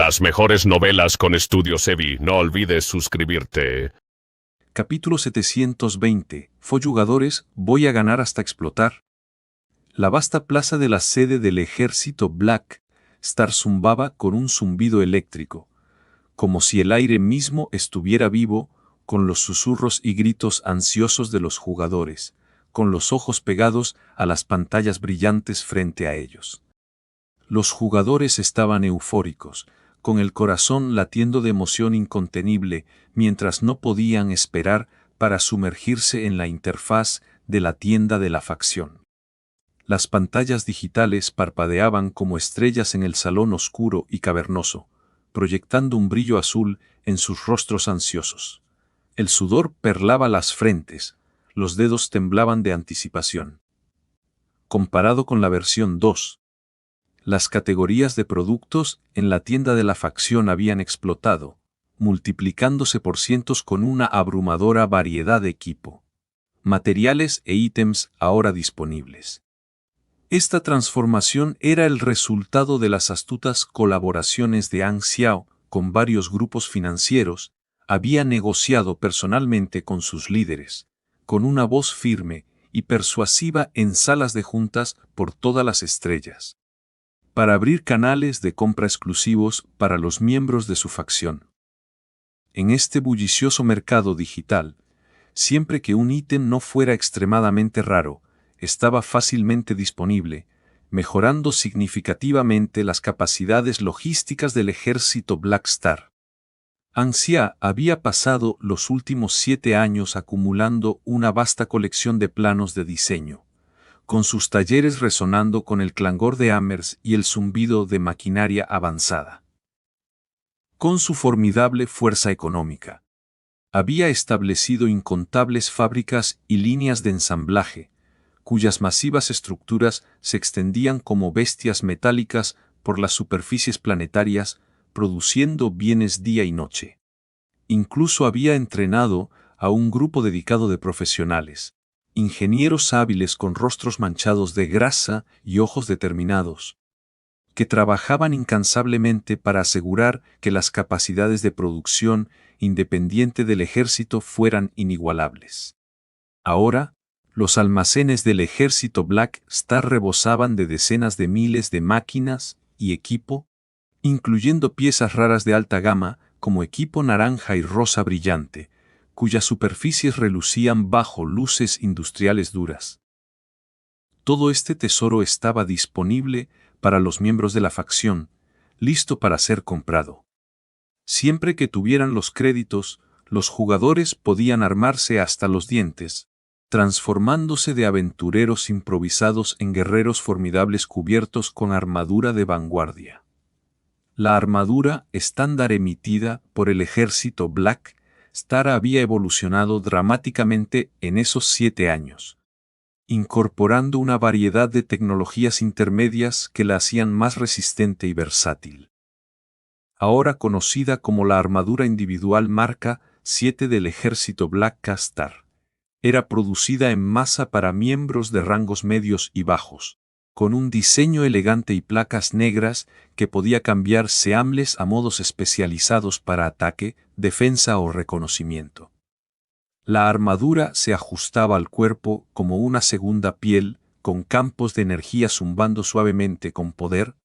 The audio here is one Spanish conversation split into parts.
Las mejores novelas con Estudios Evi. No olvides suscribirte. Capítulo 720. Follugadores, voy a ganar hasta explotar. La vasta plaza de la sede del ejército Black Star zumbaba con un zumbido eléctrico, como si el aire mismo estuviera vivo, con los susurros y gritos ansiosos de los jugadores, con los ojos pegados a las pantallas brillantes frente a ellos. Los jugadores estaban eufóricos, con el corazón latiendo de emoción incontenible, mientras no podían esperar para sumergirse en la interfaz de la tienda de la facción. Las pantallas digitales parpadeaban como estrellas en el salón oscuro y cavernoso, proyectando un brillo azul en sus rostros ansiosos. El sudor perlaba las frentes, los dedos temblaban de anticipación. Comparado con la versión 2, las categorías de productos en la tienda de la facción habían explotado, multiplicándose por cientos con una abrumadora variedad de equipo, materiales e ítems ahora disponibles. Esta transformación era el resultado de las astutas colaboraciones de Ang Xiao con varios grupos financieros. Había negociado personalmente con sus líderes, con una voz firme y persuasiva en salas de juntas por todas las estrellas, para abrir canales de compra exclusivos para los miembros de su facción. En este bullicioso mercado digital, siempre que un ítem no fuera extremadamente raro, estaba fácilmente disponible, mejorando significativamente las capacidades logísticas del ejército Black Star. Ang Xia había pasado los últimos 7 años acumulando una vasta colección de planos de diseño, con sus talleres resonando con el clangor de hammers y el zumbido de maquinaria avanzada. Con su formidable fuerza económica, había establecido incontables fábricas y líneas de ensamblaje, cuyas masivas estructuras se extendían como bestias metálicas por las superficies planetarias, produciendo bienes día y noche. Incluso había entrenado a un grupo dedicado de profesionales, ingenieros hábiles con rostros manchados de grasa y ojos determinados, que trabajaban incansablemente para asegurar que las capacidades de producción independiente del ejército fueran inigualables. Ahora, los almacenes del ejército Black Star rebosaban de decenas de miles de máquinas y equipo, incluyendo piezas raras de alta gama como equipo naranja y rosa brillante, cuyas superficies relucían bajo luces industriales duras. Todo este tesoro estaba disponible para los miembros de la facción, listo para ser comprado. Siempre que tuvieran los créditos, los jugadores podían armarse hasta los dientes, transformándose de aventureros improvisados en guerreros formidables cubiertos con armadura de vanguardia. La armadura estándar emitida por el ejército Black Star había evolucionado dramáticamente en esos 7 años, incorporando una variedad de tecnologías intermedias que la hacían más resistente y versátil. Ahora conocida como la armadura individual marca 7 del ejército Black Star, era producida en masa para miembros de rangos medios y bajos, con un diseño elegante y placas negras que podía cambiar seamless a modos especializados para ataque, defensa o reconocimiento. La armadura se ajustaba al cuerpo como una segunda piel, con campos de energía zumbando suavemente con poder,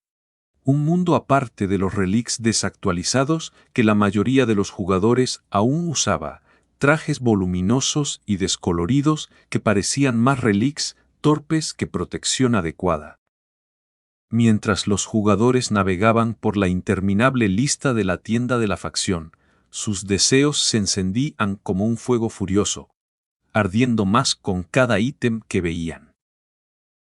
un mundo aparte de los relics desactualizados que la mayoría de los jugadores aún usaba, trajes voluminosos y descoloridos que parecían más relics torpes que protección adecuada. Mientras los jugadores navegaban por la interminable lista de la tienda de la facción, sus deseos se encendían como un fuego furioso, ardiendo más con cada ítem que veían.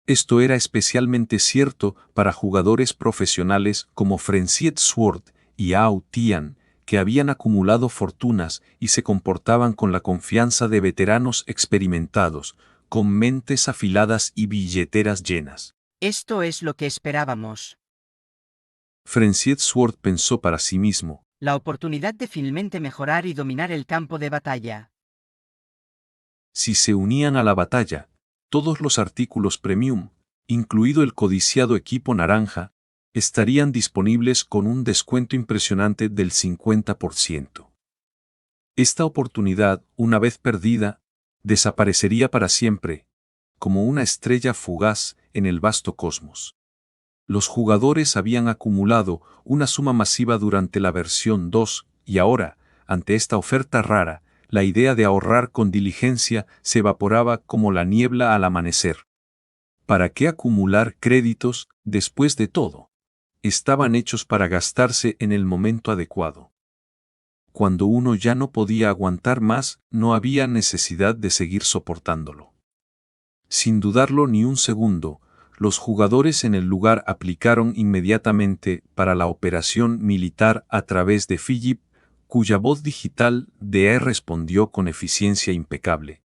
Esto era especialmente cierto para jugadores profesionales como Frenzied Sword y Ao Tian, que habían acumulado fortunas y se comportaban con la confianza de veteranos experimentados, con mentes afiladas y billeteras llenas. Esto es lo que esperábamos. Frenzied Sword pensó para sí mismo. La oportunidad de finalmente mejorar y dominar el campo de batalla. Si se unían a la batalla, todos los artículos premium, incluido el codiciado equipo naranja, estarían disponibles con un descuento impresionante del 50%. Esta oportunidad, una vez perdida, desaparecería para siempre, como una estrella fugaz en el vasto cosmos. Los jugadores habían acumulado una suma masiva durante la versión 2 y ahora, ante esta oferta rara, la idea de ahorrar con diligencia se evaporaba como la niebla al amanecer. ¿Para qué acumular créditos después de todo? Estaban hechos para gastarse en el momento adecuado. Cuando uno ya no podía aguantar más, no había necesidad de seguir soportándolo. Sin dudarlo ni un segundo, los jugadores en el lugar aplicaron inmediatamente para la operación militar a través de Philip, cuya voz digital de respondió con eficiencia impecable.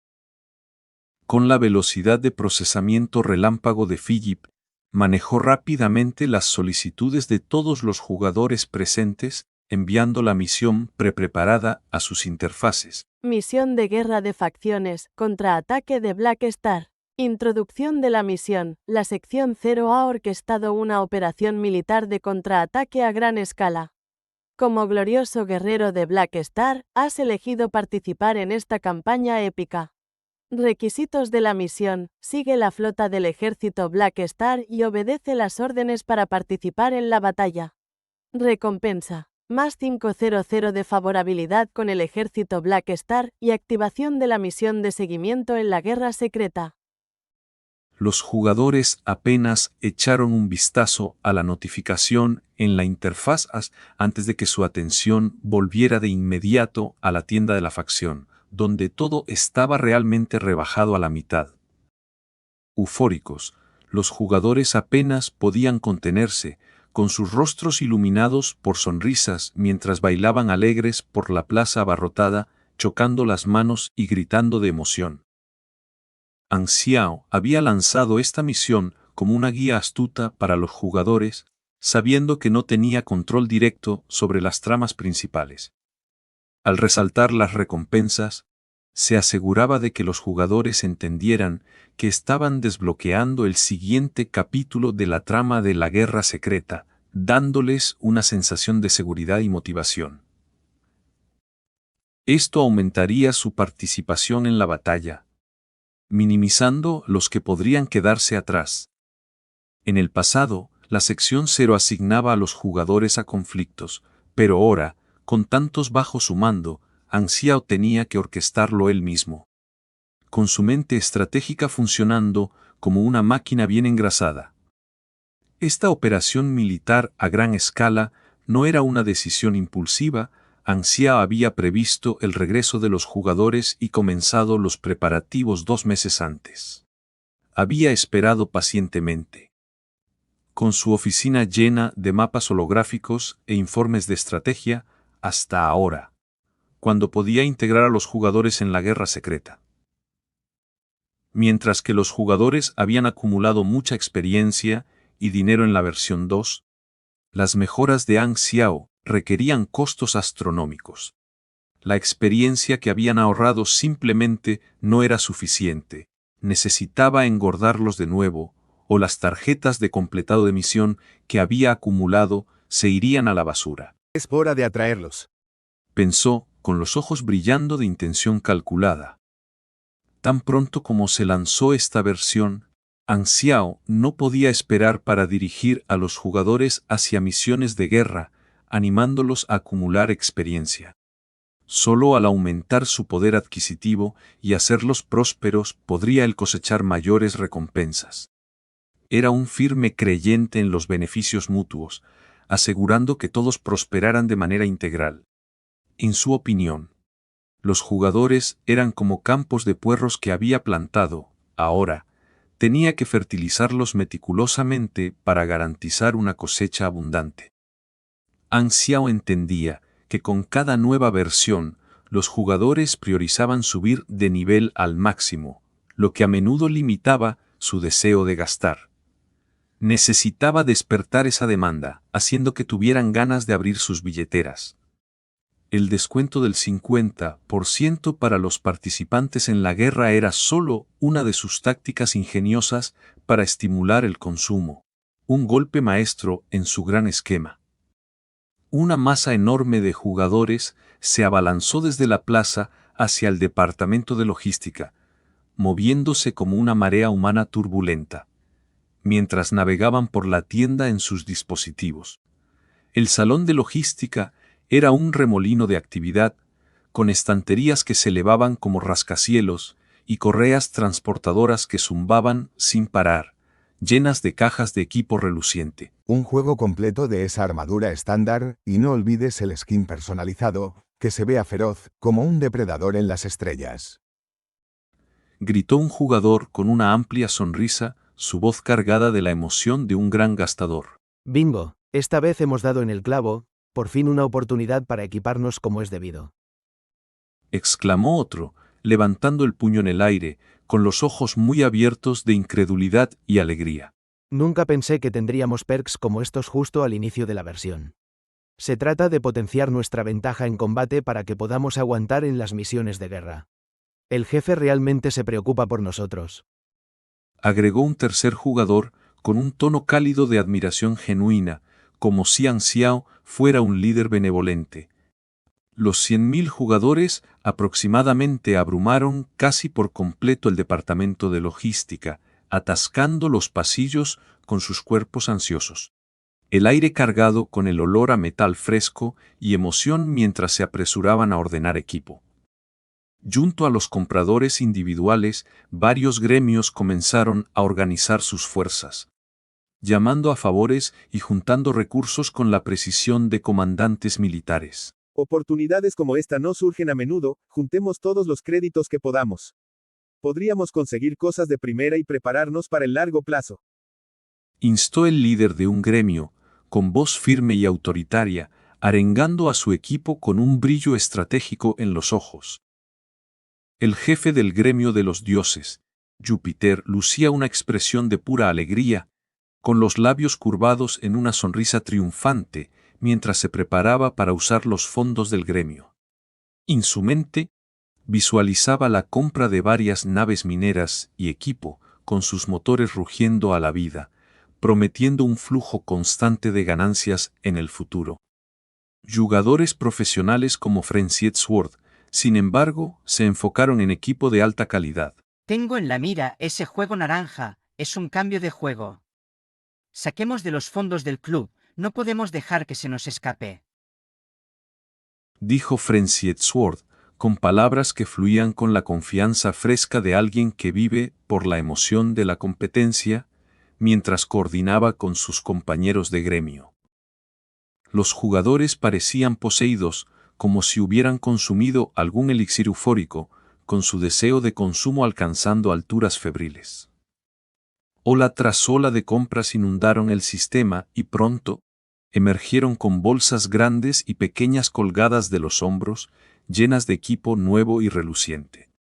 Con la velocidad de procesamiento relámpago de Philip, manejó rápidamente las solicitudes de todos los jugadores presentes, enviando la misión prepreparada a sus interfaces. Misión de guerra de facciones, contraataque de Black Star. Introducción de la misión. La sección 0 ha orquestado una operación militar de contraataque a gran escala. Como glorioso guerrero de Black Star, has elegido participar en esta campaña épica. Requisitos de la misión. Sigue la flota del ejército Black Star y obedece las órdenes para participar en la batalla. Recompensa. Más 500 de favorabilidad con el ejército Black Star y activación de la misión de seguimiento en la guerra secreta. Los jugadores apenas echaron un vistazo a la notificación en la interfaz antes de que su atención volviera de inmediato a la tienda de la facción, donde todo estaba realmente rebajado a la mitad. Eufóricos, los jugadores apenas podían contenerse, con sus rostros iluminados por sonrisas mientras bailaban alegres por la plaza abarrotada, chocando las manos y gritando de emoción. Xiao había lanzado esta misión como una guía astuta para los jugadores, sabiendo que no tenía control directo sobre las tramas principales. Al resaltar las recompensas, se aseguraba de que los jugadores entendieran que estaban desbloqueando el siguiente capítulo de la trama de la guerra secreta, dándoles una sensación de seguridad y motivación. Esto aumentaría su participación en la batalla, minimizando los que podrían quedarse atrás. En el pasado, la sección 0 asignaba a los jugadores a conflictos, pero ahora, con tantos bajo su mando, Xiao tenía que orquestarlo él mismo. Con su mente estratégica funcionando como una máquina bien engrasada. Esta operación militar a gran escala no era una decisión impulsiva. Xiao había previsto el regreso de los jugadores y comenzado los preparativos 2 meses antes. Había esperado pacientemente. Con su oficina llena de mapas holográficos e informes de estrategia, hasta ahora, cuando podía integrar a los jugadores en la guerra secreta. Mientras que los jugadores habían acumulado mucha experiencia y dinero en la versión 2, las mejoras de Xiao requerían costos astronómicos. La experiencia que habían ahorrado simplemente no era suficiente, necesitaba engordarlos de nuevo, o las tarjetas de completado de misión que había acumulado se irían a la basura. Es hora de atraerlos. Pensó, con los ojos brillando de intención calculada. Tan pronto como se lanzó esta versión, Xiao no podía esperar para dirigir a los jugadores hacia misiones de guerra, animándolos a acumular experiencia. Solo al aumentar su poder adquisitivo y hacerlos prósperos podría él cosechar mayores recompensas. Era un firme creyente en los beneficios mutuos, asegurando que todos prosperaran de manera integral. En su opinión, los jugadores eran como campos de puerros que había plantado. Ahora, tenía que fertilizarlos meticulosamente para garantizar una cosecha abundante. Xiao entendía que con cada nueva versión, los jugadores priorizaban subir de nivel al máximo, lo que a menudo limitaba su deseo de gastar. Necesitaba despertar esa demanda, haciendo que tuvieran ganas de abrir sus billeteras. El descuento del 50% para los participantes en la guerra era solo una de sus tácticas ingeniosas para estimular el consumo. un golpe maestro en su gran esquema. Una masa enorme de jugadores se abalanzó desde la plaza hacia el departamento de logística, moviéndose como una marea humana turbulenta, mientras navegaban por la tienda en sus dispositivos. El salón de logística era un remolino de actividad, con estanterías que se elevaban como rascacielos y correas transportadoras que zumbaban sin parar, llenas de cajas de equipo reluciente. Un juego completo de esa armadura estándar, y no olvides el skin personalizado, que se vea feroz, como un depredador en las estrellas. Gritó un jugador con una amplia sonrisa, su voz cargada de la emoción de un gran gastador. Bingo, esta vez hemos dado en el clavo, por fin una oportunidad para equiparnos como es debido. Exclamó otro, levantando el puño en el aire, con los ojos muy abiertos de incredulidad y alegría. Nunca pensé que tendríamos perks como estos justo al inicio de la versión. Se trata de potenciar nuestra ventaja en combate para que podamos aguantar en las misiones de guerra. El jefe realmente se preocupa por nosotros. Agregó un tercer jugador con un tono cálido de admiración genuina, como si Xiao fuera un líder benevolente. Los 100.000 jugadores aproximadamente abrumaron casi por completo el departamento de logística, atascando los pasillos con sus cuerpos ansiosos. El aire cargado con el olor a metal fresco y emoción mientras se apresuraban a ordenar equipo. Junto a los compradores individuales, varios gremios comenzaron a organizar sus fuerzas, llamando a favores y juntando recursos con la precisión de comandantes militares. Oportunidades como esta no surgen a menudo, juntemos todos los créditos que podamos. Podríamos conseguir cosas de primera y prepararnos para el largo plazo. Instó el líder de un gremio, con voz firme y autoritaria, arengando a su equipo con un brillo estratégico en los ojos. El jefe del gremio de los dioses, Júpiter, lucía una expresión de pura alegría, con los labios curvados en una sonrisa triunfante, mientras se preparaba para usar los fondos del gremio. En su mente, visualizaba la compra de varias naves mineras y equipo, con sus motores rugiendo a la vida, prometiendo un flujo constante de ganancias en el futuro. Jugadores profesionales como Frenzied Sword, sin embargo, se enfocaron en equipo de alta calidad. Tengo en la mira ese juego naranja, es un cambio de juego. Saquemos de los fondos del club, no podemos dejar que se nos escape. Dijo Frenzied Sword, con palabras que fluían con la confianza fresca de alguien que vive por la emoción de la competencia, mientras coordinaba con sus compañeros de gremio. Los jugadores parecían poseídos, como si hubieran consumido algún elixir eufórico, con su deseo de consumo alcanzando alturas febriles. Ola tras ola de compras inundaron el sistema y pronto, emergieron con bolsas grandes y pequeñas colgadas de los hombros, llenas de equipo nuevo y reluciente.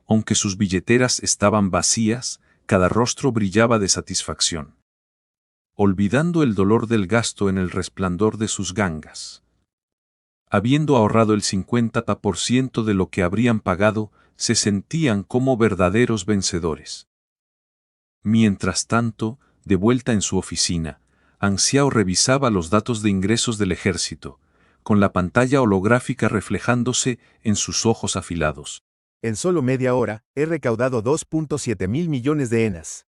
Aunque sus billeteras estaban vacías, cada rostro brillaba de satisfacción. Olvidando el dolor del gasto en el resplandor de sus gangas. Habiendo ahorrado el 50% de lo que habrían pagado, se sentían como verdaderos vencedores. Mientras tanto, de vuelta en su oficina, Xiao revisaba los datos de ingresos del ejército, con la pantalla holográfica reflejándose en sus ojos afilados. En solo media hora, he recaudado 2.7 mil millones de enas.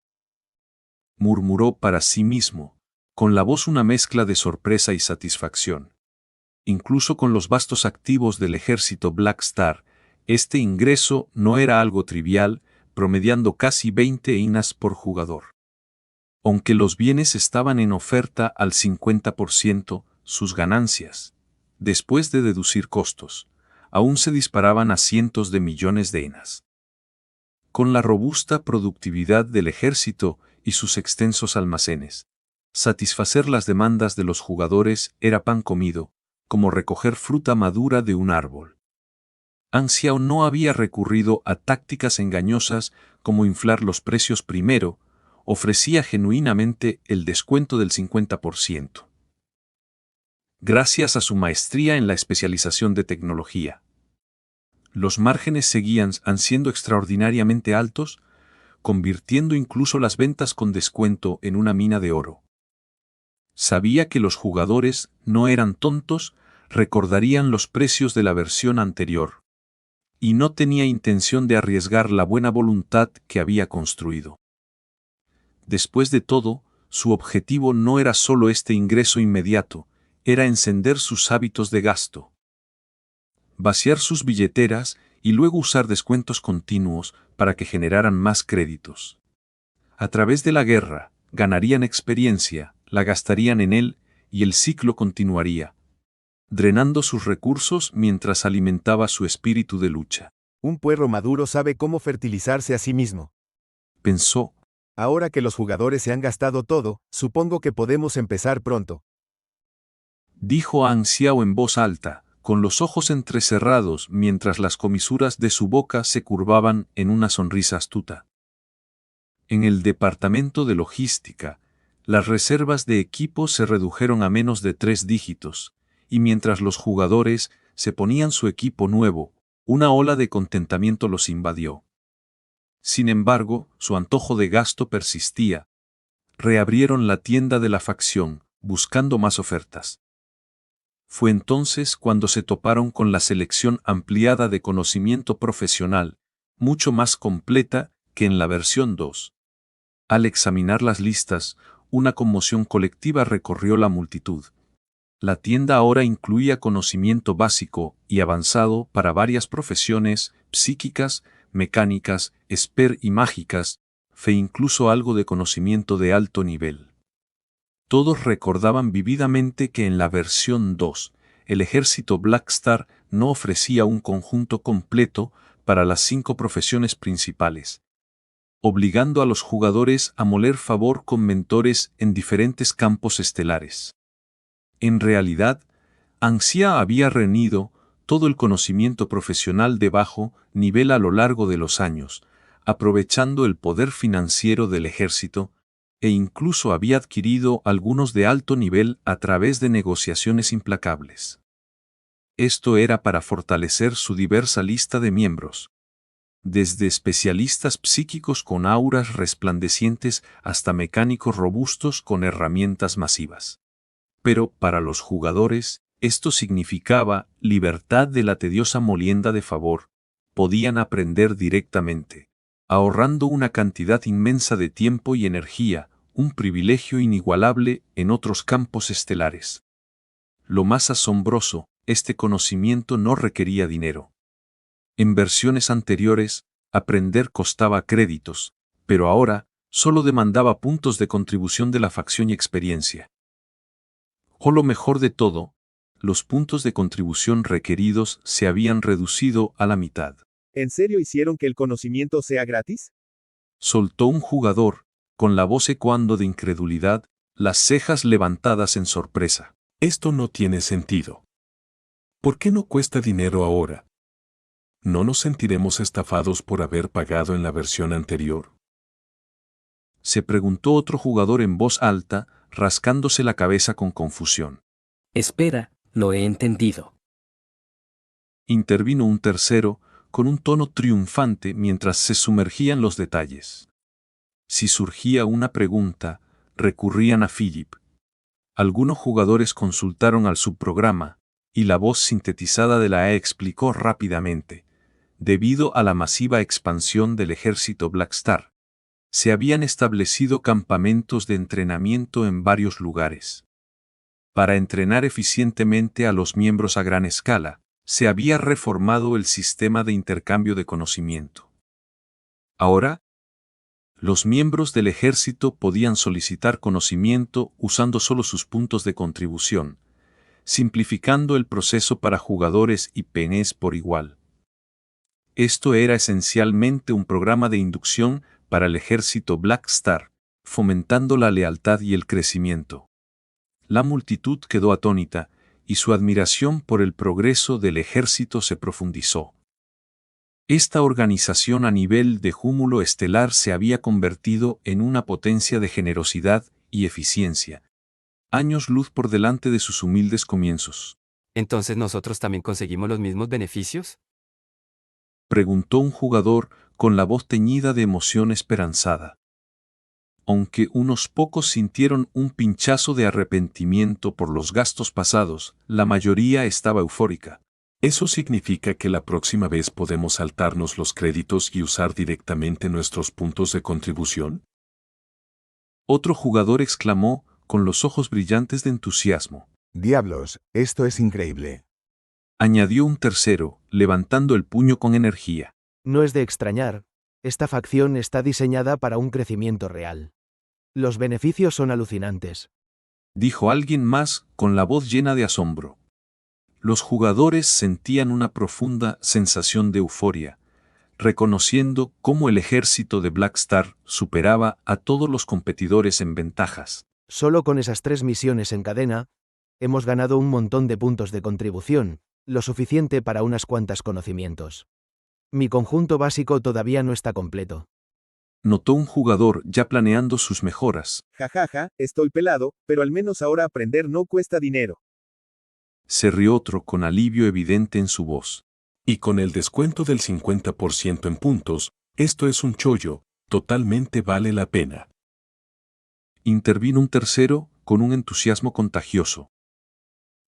Murmuró para sí mismo, con la voz una mezcla de sorpresa y satisfacción. Incluso con los vastos activos del ejército Black Star, este ingreso no era algo trivial, promediando casi 20 enas por jugador. Aunque los bienes estaban en oferta al 50%, sus ganancias, después de deducir costos, aún se disparaban a cientos de millones de enas. Con la robusta productividad del ejército y sus extensos almacenes, satisfacer las demandas de los jugadores era pan comido, como recoger fruta madura de un árbol. Xiao no había recurrido a tácticas engañosas como inflar los precios primero, ofrecía genuinamente el descuento del 50%. Gracias a su maestría en la especialización de tecnología. Los márgenes seguían siendo extraordinariamente altos, convirtiendo incluso las ventas con descuento en una mina de oro. Sabía que los jugadores no eran tontos, recordarían los precios de la versión anterior. Y no tenía intención de arriesgar la buena voluntad que había construido. Después de todo, su objetivo no era solo este ingreso inmediato, era encender sus hábitos de gasto. Vaciar sus billeteras y luego usar descuentos continuos para que generaran más créditos. A través de la guerra, ganarían experiencia, la gastarían en él y el ciclo continuaría, drenando sus recursos mientras alimentaba su espíritu de lucha. Un puerro maduro sabe cómo fertilizarse a sí mismo. Pensó. Ahora que los jugadores se han gastado todo, supongo que podemos empezar pronto. Dijo a Xiao en voz alta, con los ojos entrecerrados mientras las comisuras de su boca se curvaban en una sonrisa astuta. En el departamento de logística, las reservas de equipo se redujeron a menos de 3 dígitos, y mientras los jugadores se ponían su equipo nuevo, una ola de contentamiento los invadió. Sin embargo, su antojo de gasto persistía. Reabrieron la tienda de la facción, buscando más ofertas. Fue entonces cuando se toparon con la selección ampliada de conocimiento profesional, mucho más completa que en la versión 2. Al examinar las listas, una conmoción colectiva recorrió la multitud. La tienda ahora incluía conocimiento básico y avanzado para varias profesiones, psíquicas, mecánicas, esper y mágicas, e incluso algo de conocimiento de alto nivel. Todos recordaban vividamente que en la versión 2, el ejército Blackstar no ofrecía un conjunto completo para las 5 profesiones principales, obligando a los jugadores a moler favor con mentores en diferentes campos estelares. En realidad, Anxia había reunido todo el conocimiento profesional de bajo nivel a lo largo de los años, aprovechando el poder financiero del ejército, e incluso había adquirido algunos de alto nivel a través de negociaciones implacables. Esto era para fortalecer su diversa lista de miembros, desde especialistas psíquicos con auras resplandecientes hasta mecánicos robustos con herramientas masivas. Pero para los jugadores, esto significaba libertad de la tediosa molienda de favor. Podían aprender directamente, ahorrando una cantidad inmensa de tiempo y energía, un privilegio inigualable en otros campos estelares. Lo más asombroso, este conocimiento no requería dinero. En versiones anteriores, aprender costaba créditos, pero ahora, solo demandaba puntos de contribución de la facción y experiencia. O lo mejor de todo, los puntos de contribución requeridos se habían reducido a la mitad. ¿En serio hicieron que el conocimiento sea gratis? Soltó un jugador, con la voz ecoando de incredulidad, las cejas levantadas en sorpresa. Esto no tiene sentido. ¿Por qué no cuesta dinero ahora? ¿No nos sentiremos estafados por haber pagado en la versión anterior? Se preguntó otro jugador en voz alta, rascándose la cabeza con confusión. Espera, lo he entendido. Intervino un tercero, con un tono triunfante mientras se sumergían los detalles. Si surgía una pregunta, recurrían a Philip. Algunos jugadores consultaron al subprograma, y la voz sintetizada de la E explicó rápidamente. Debido a la masiva expansión del ejército Blackstar, se habían establecido campamentos de entrenamiento en varios lugares. Para entrenar eficientemente a los miembros a gran escala, se había reformado el sistema de intercambio de conocimiento. Ahora, los miembros del ejército podían solicitar conocimiento usando solo sus puntos de contribución, simplificando el proceso para jugadores y PNEs por igual. Esto era esencialmente un programa de inducción para el ejército Blackstar, fomentando la lealtad y el crecimiento. La multitud quedó atónita, y su admiración por el progreso del ejército se profundizó. Esta organización a nivel de cúmulo estelar se había convertido en una potencia de generosidad y eficiencia, años luz por delante de sus humildes comienzos. ¿Entonces nosotros también conseguimos los mismos beneficios? Preguntó un jugador con la voz teñida de emoción esperanzada. Aunque unos pocos sintieron un pinchazo de arrepentimiento por los gastos pasados, la mayoría estaba eufórica. ¿Eso significa que la próxima vez podemos saltarnos los créditos y usar directamente nuestros puntos de contribución? Otro jugador exclamó, con los ojos brillantes de entusiasmo. Diablos, esto es increíble. Añadió un tercero, levantando el puño con energía. No es de extrañar, esta facción está diseñada para un crecimiento real. Los beneficios son alucinantes. Dijo alguien más, con la voz llena de asombro. Los jugadores sentían una profunda sensación de euforia, reconociendo cómo el ejército de Black Star superaba a todos los competidores en ventajas. Solo con esas 3 misiones en cadena, hemos ganado un montón de puntos de contribución, lo suficiente para unas cuantas conocimientos. Mi conjunto básico todavía no está completo. Notó un jugador ya planeando sus mejoras. Jajaja, estoy pelado, pero al menos ahora aprender no cuesta dinero. Se rió otro con alivio evidente en su voz. Y con el descuento del 50% en puntos, esto es un chollo, totalmente vale la pena. Intervino un tercero, con un entusiasmo contagioso.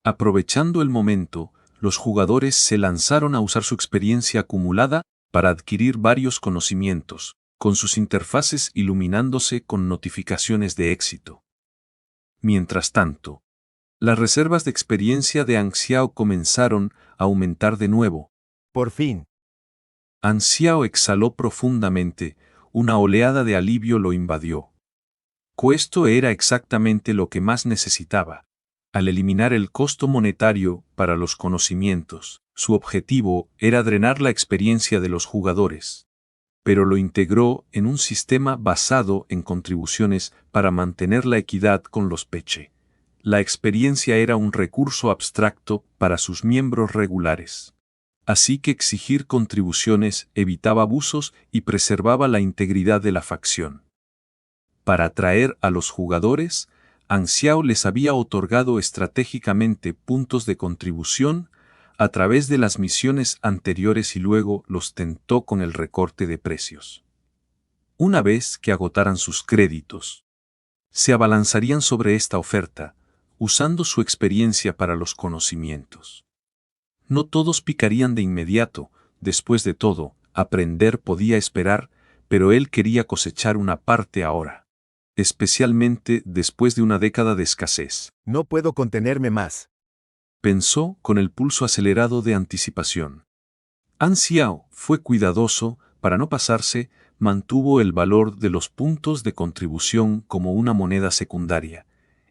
Aprovechando el momento, los jugadores se lanzaron a usar su experiencia acumulada para adquirir varios conocimientos, con sus interfaces iluminándose con notificaciones de éxito. Mientras tanto, las reservas de experiencia de Anxiao comenzaron a aumentar de nuevo. Por fin. Anxiao exhaló profundamente, una oleada de alivio lo invadió. Esto era exactamente lo que más necesitaba. Al eliminar el costo monetario para los conocimientos, su objetivo era drenar la experiencia de los jugadores. Pero lo integró en un sistema basado en contribuciones para mantener la equidad con los peche. La experiencia era un recurso abstracto para sus miembros regulares. Así que exigir contribuciones evitaba abusos y preservaba la integridad de la facción. Para atraer a los jugadores, Anxiao les había otorgado estratégicamente puntos de contribución a través de las misiones anteriores y luego los tentó con el recorte de precios. Una vez que agotaran sus créditos, se abalanzarían sobre esta oferta, usando su experiencia para los conocimientos. No todos picarían de inmediato, después de todo, aprender podía esperar, pero él quería cosechar una parte ahora. Especialmente después de una década de escasez. No puedo contenerme más. Pensó con el pulso acelerado de anticipación. Anxiao fue cuidadoso, para no pasarse, mantuvo el valor de los puntos de contribución como una moneda secundaria,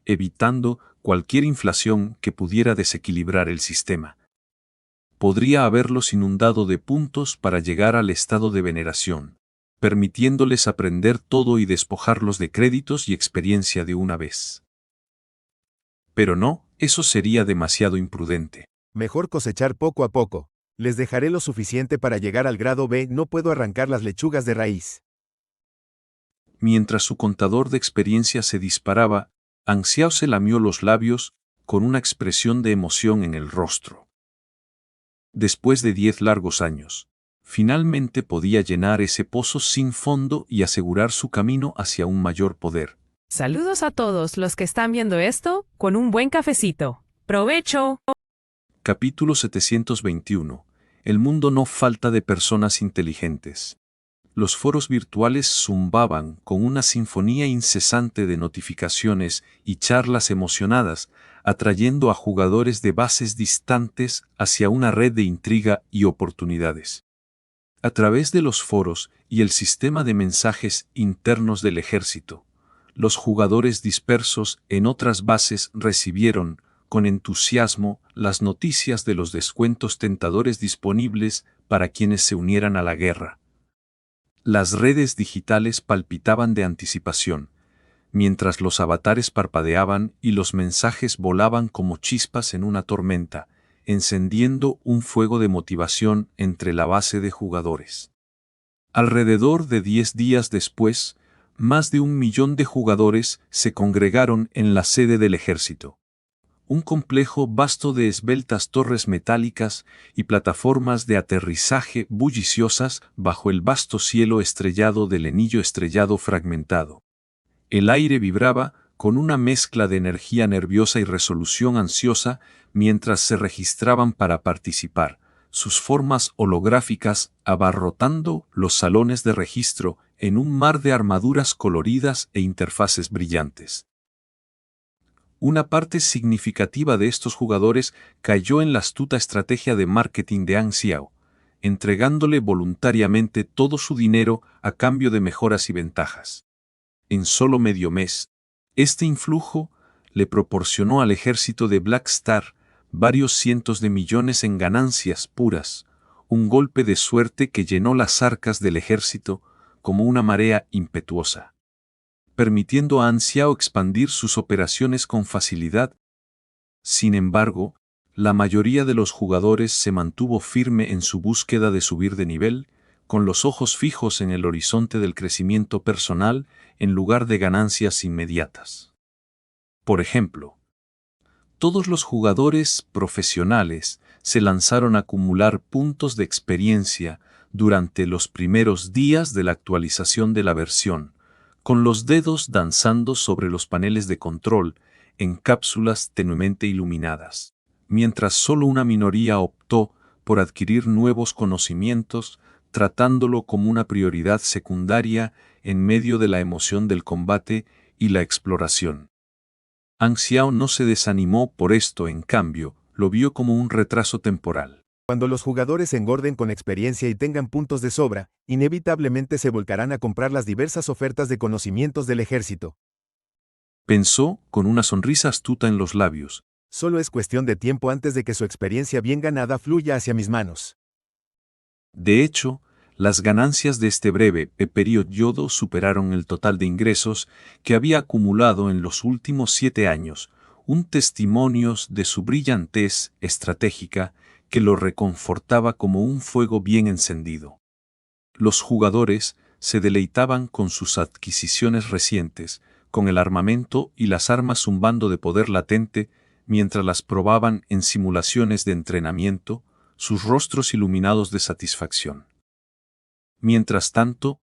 evitando cualquier inflación que pudiera desequilibrar el sistema. Podría haberlos inundado de puntos para llegar al estado de veneración, permitiéndoles aprender todo y despojarlos de créditos y experiencia de una vez. Pero no, eso sería demasiado imprudente. Mejor cosechar poco a poco. Les dejaré lo suficiente para llegar al grado B, no puedo arrancar las lechugas de raíz. Mientras su contador de experiencia se disparaba, Anxiao se lamió los labios, con una expresión de emoción en el rostro. Después de 10 largos años, finalmente podía llenar ese pozo sin fondo y asegurar su camino hacia un mayor poder. Saludos a todos los que están viendo esto, con un buen cafecito. ¡Provecho! Capítulo 721. El mundo no falta de personas inteligentes. Los foros virtuales zumbaban con una sinfonía incesante de notificaciones y charlas emocionadas, atrayendo a jugadores de bases distantes hacia una red de intriga y oportunidades. A través de los foros y el sistema de mensajes internos del ejército, los jugadores dispersos en otras bases recibieron, con entusiasmo, las noticias de los descuentos tentadores disponibles para quienes se unieran a la guerra. Las redes digitales palpitaban de anticipación, mientras los avatares parpadeaban y los mensajes volaban como chispas en una tormenta, encendiendo un fuego de motivación entre la base de jugadores. Alrededor de 10 días después, más de 1 millón de jugadores se congregaron en la sede del ejército. Un complejo vasto de esbeltas torres metálicas y plataformas de aterrizaje bulliciosas bajo el vasto cielo estrellado del anillo estrellado fragmentado. El aire vibraba con una mezcla de energía nerviosa y resolución ansiosa mientras se registraban para participar, sus formas holográficas abarrotando los salones de registro en un mar de armaduras coloridas e interfaces brillantes. Una parte significativa de estos jugadores cayó en la astuta estrategia de marketing de Ang Xiao, entregándole voluntariamente todo su dinero a cambio de mejoras y ventajas. En solo medio mes, este influjo le proporcionó al ejército de Black Star varios cientos de millones en ganancias puras, un golpe de suerte que llenó las arcas del ejército como una marea impetuosa, permitiendo a Ang Xiao expandir sus operaciones con facilidad. Sin embargo, la mayoría de los jugadores se mantuvo firme en su búsqueda de subir de nivel, con los ojos fijos en el horizonte del crecimiento personal en lugar de ganancias inmediatas. Por ejemplo, todos los jugadores profesionales se lanzaron a acumular puntos de experiencia durante los primeros días de la actualización de la versión, con los dedos danzando sobre los paneles de control en cápsulas tenuemente iluminadas, mientras solo una minoría optó por adquirir nuevos conocimientos, tratándolo como una prioridad secundaria en medio de la emoción del combate y la exploración. Ang Xiao no se desanimó por esto, en cambio, lo vio como un retraso temporal. Cuando los jugadores engorden con experiencia y tengan puntos de sobra, inevitablemente se volcarán a comprar las diversas ofertas de conocimientos del ejército. Pensó con una sonrisa astuta en los labios. Solo es cuestión de tiempo antes de que su experiencia bien ganada fluya hacia mis manos. De hecho, las ganancias de este breve periodo superaron el total de ingresos que había acumulado en los últimos 7 años, un testimonio de su brillantez estratégica que lo reconfortaba como un fuego bien encendido. Los jugadores se deleitaban con sus adquisiciones recientes, con el armamento y las armas zumbando de poder latente, mientras las probaban en simulaciones de entrenamiento, sus rostros iluminados de satisfacción. Mientras tanto,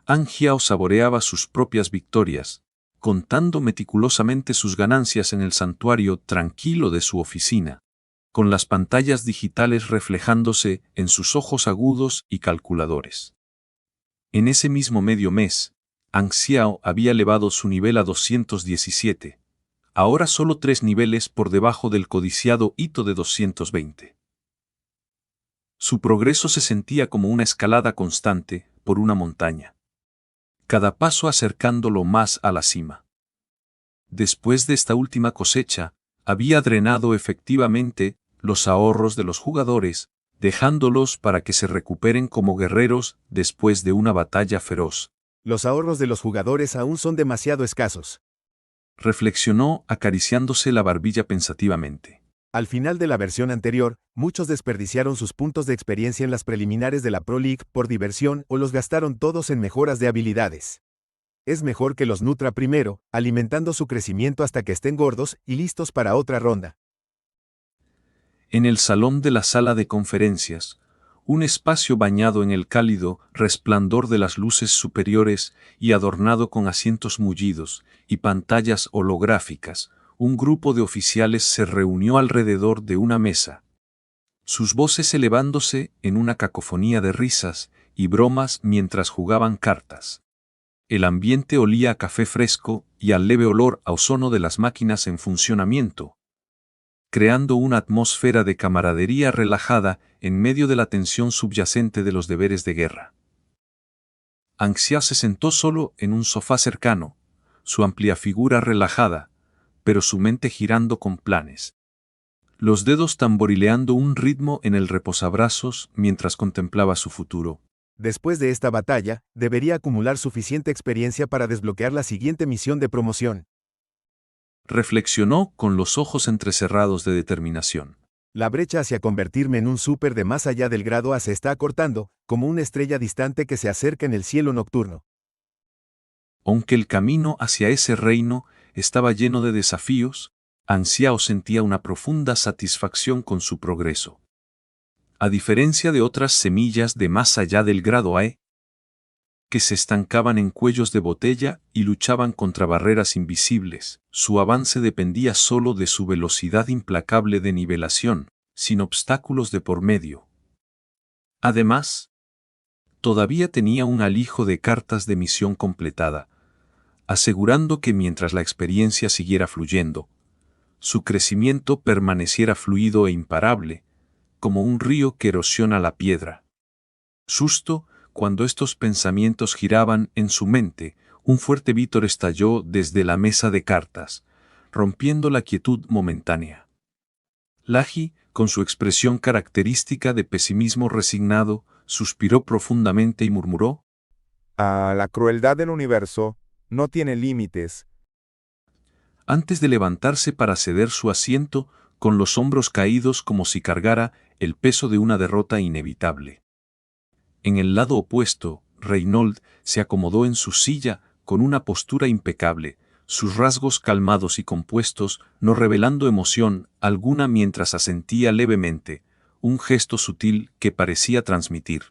Ang Xiao saboreaba sus propias victorias, contando meticulosamente sus ganancias en el santuario tranquilo de su oficina, con las pantallas digitales reflejándose en sus ojos agudos y calculadores. En ese mismo medio mes, Ang Xiao había elevado su nivel a 217, ahora solo 3 niveles por debajo del codiciado hito de 220. Su progreso se sentía como una escalada constante por una montaña, cada paso acercándolo más a la cima. Después de esta última cosecha, había drenado efectivamente los ahorros de los jugadores, dejándolos para que se recuperen como guerreros después de una batalla feroz. Los ahorros de los jugadores aún son demasiado escasos, reflexionó acariciándose la barbilla pensativamente. Al final de la versión anterior, muchos desperdiciaron sus puntos de experiencia en las preliminares de la Pro League por diversión o los gastaron todos en mejoras de habilidades. Es mejor que los nutra primero, alimentando su crecimiento hasta que estén gordos y listos para otra ronda. En el salón de la sala de conferencias, un espacio bañado en el cálido resplandor de las luces superiores y adornado con asientos mullidos y pantallas holográficas, un grupo de oficiales se reunió alrededor de una mesa, sus voces elevándose en una cacofonía de risas y bromas mientras jugaban cartas. El ambiente olía a café fresco y al leve olor a ozono de las máquinas en funcionamiento, creando una atmósfera de camaradería relajada en medio de la tensión subyacente de los deberes de guerra. Ang Xiao se sentó solo en un sofá cercano, su amplia figura relajada, pero su mente girando con planes. Los dedos tamborileando un ritmo en el reposabrazos mientras contemplaba su futuro. Después de esta batalla, debería acumular suficiente experiencia para desbloquear la siguiente misión de promoción. Reflexionó con los ojos entrecerrados de determinación. La brecha hacia convertirme en un súper de más allá del grado A se está acortando, como una estrella distante que se acerca en el cielo nocturno. Aunque el camino hacia ese reino estaba lleno de desafíos, Ang Xiao sentía una profunda satisfacción con su progreso. A diferencia de otras semillas de más allá del grado A, que se estancaban en cuellos de botella y luchaban contra barreras invisibles. Su avance dependía solo de su velocidad implacable de nivelación, sin obstáculos de por medio. Además, todavía tenía un alijo de cartas de misión completada, asegurando que mientras la experiencia siguiera fluyendo, su crecimiento permaneciera fluido e imparable, como un río que erosiona la piedra. Justo cuando estos pensamientos giraban en su mente, un fuerte vítor estalló desde la mesa de cartas, rompiendo la quietud momentánea. Laji, con su expresión característica de pesimismo resignado, suspiró profundamente y murmuró: La crueldad del universo no tiene límites. Antes de levantarse para ceder su asiento, con los hombros caídos como si cargara el peso de una derrota inevitable. En el lado opuesto, Reynolds se acomodó en su silla con una postura impecable, sus rasgos calmados y compuestos, no revelando emoción alguna mientras asentía levemente, un gesto sutil que parecía transmitir: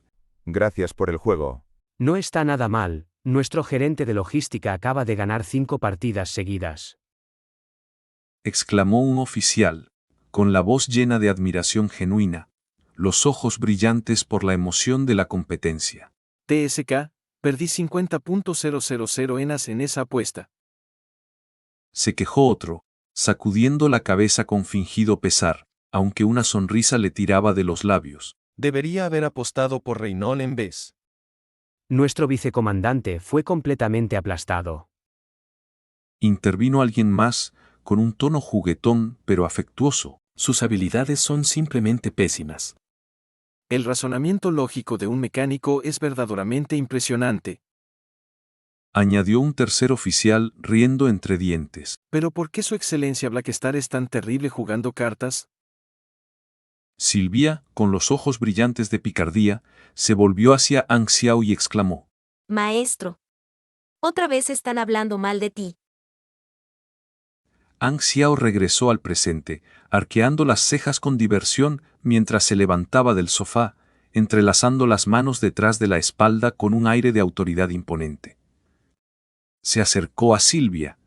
Gracias por el juego. No está nada mal, nuestro gerente de logística acaba de ganar 5 partidas seguidas. Exclamó un oficial, con la voz llena de admiración genuina, los ojos brillantes por la emoción de la competencia. TSK, perdí 50.000 enas en esa apuesta. Se quejó otro, sacudiendo la cabeza con fingido pesar, aunque una sonrisa le tiraba de los labios. Debería haber apostado por Reynolds en vez. Nuestro vicecomandante fue completamente aplastado. Intervino alguien más, con un tono juguetón pero afectuoso. Sus habilidades son simplemente pésimas. El razonamiento lógico de un mecánico es verdaderamente impresionante. Añadió un tercer oficial riendo entre dientes. ¿Pero por qué su excelencia Blackstar es tan terrible jugando cartas? Silvia, con los ojos brillantes de picardía, se volvió hacia Ang Xiao y exclamó: Maestro. Otra vez están hablando mal de ti. Ang Xiao regresó al presente, arqueando las cejas con diversión mientras se levantaba del sofá, entrelazando las manos detrás de la espalda con un aire de autoridad imponente. Se acercó a Silvia,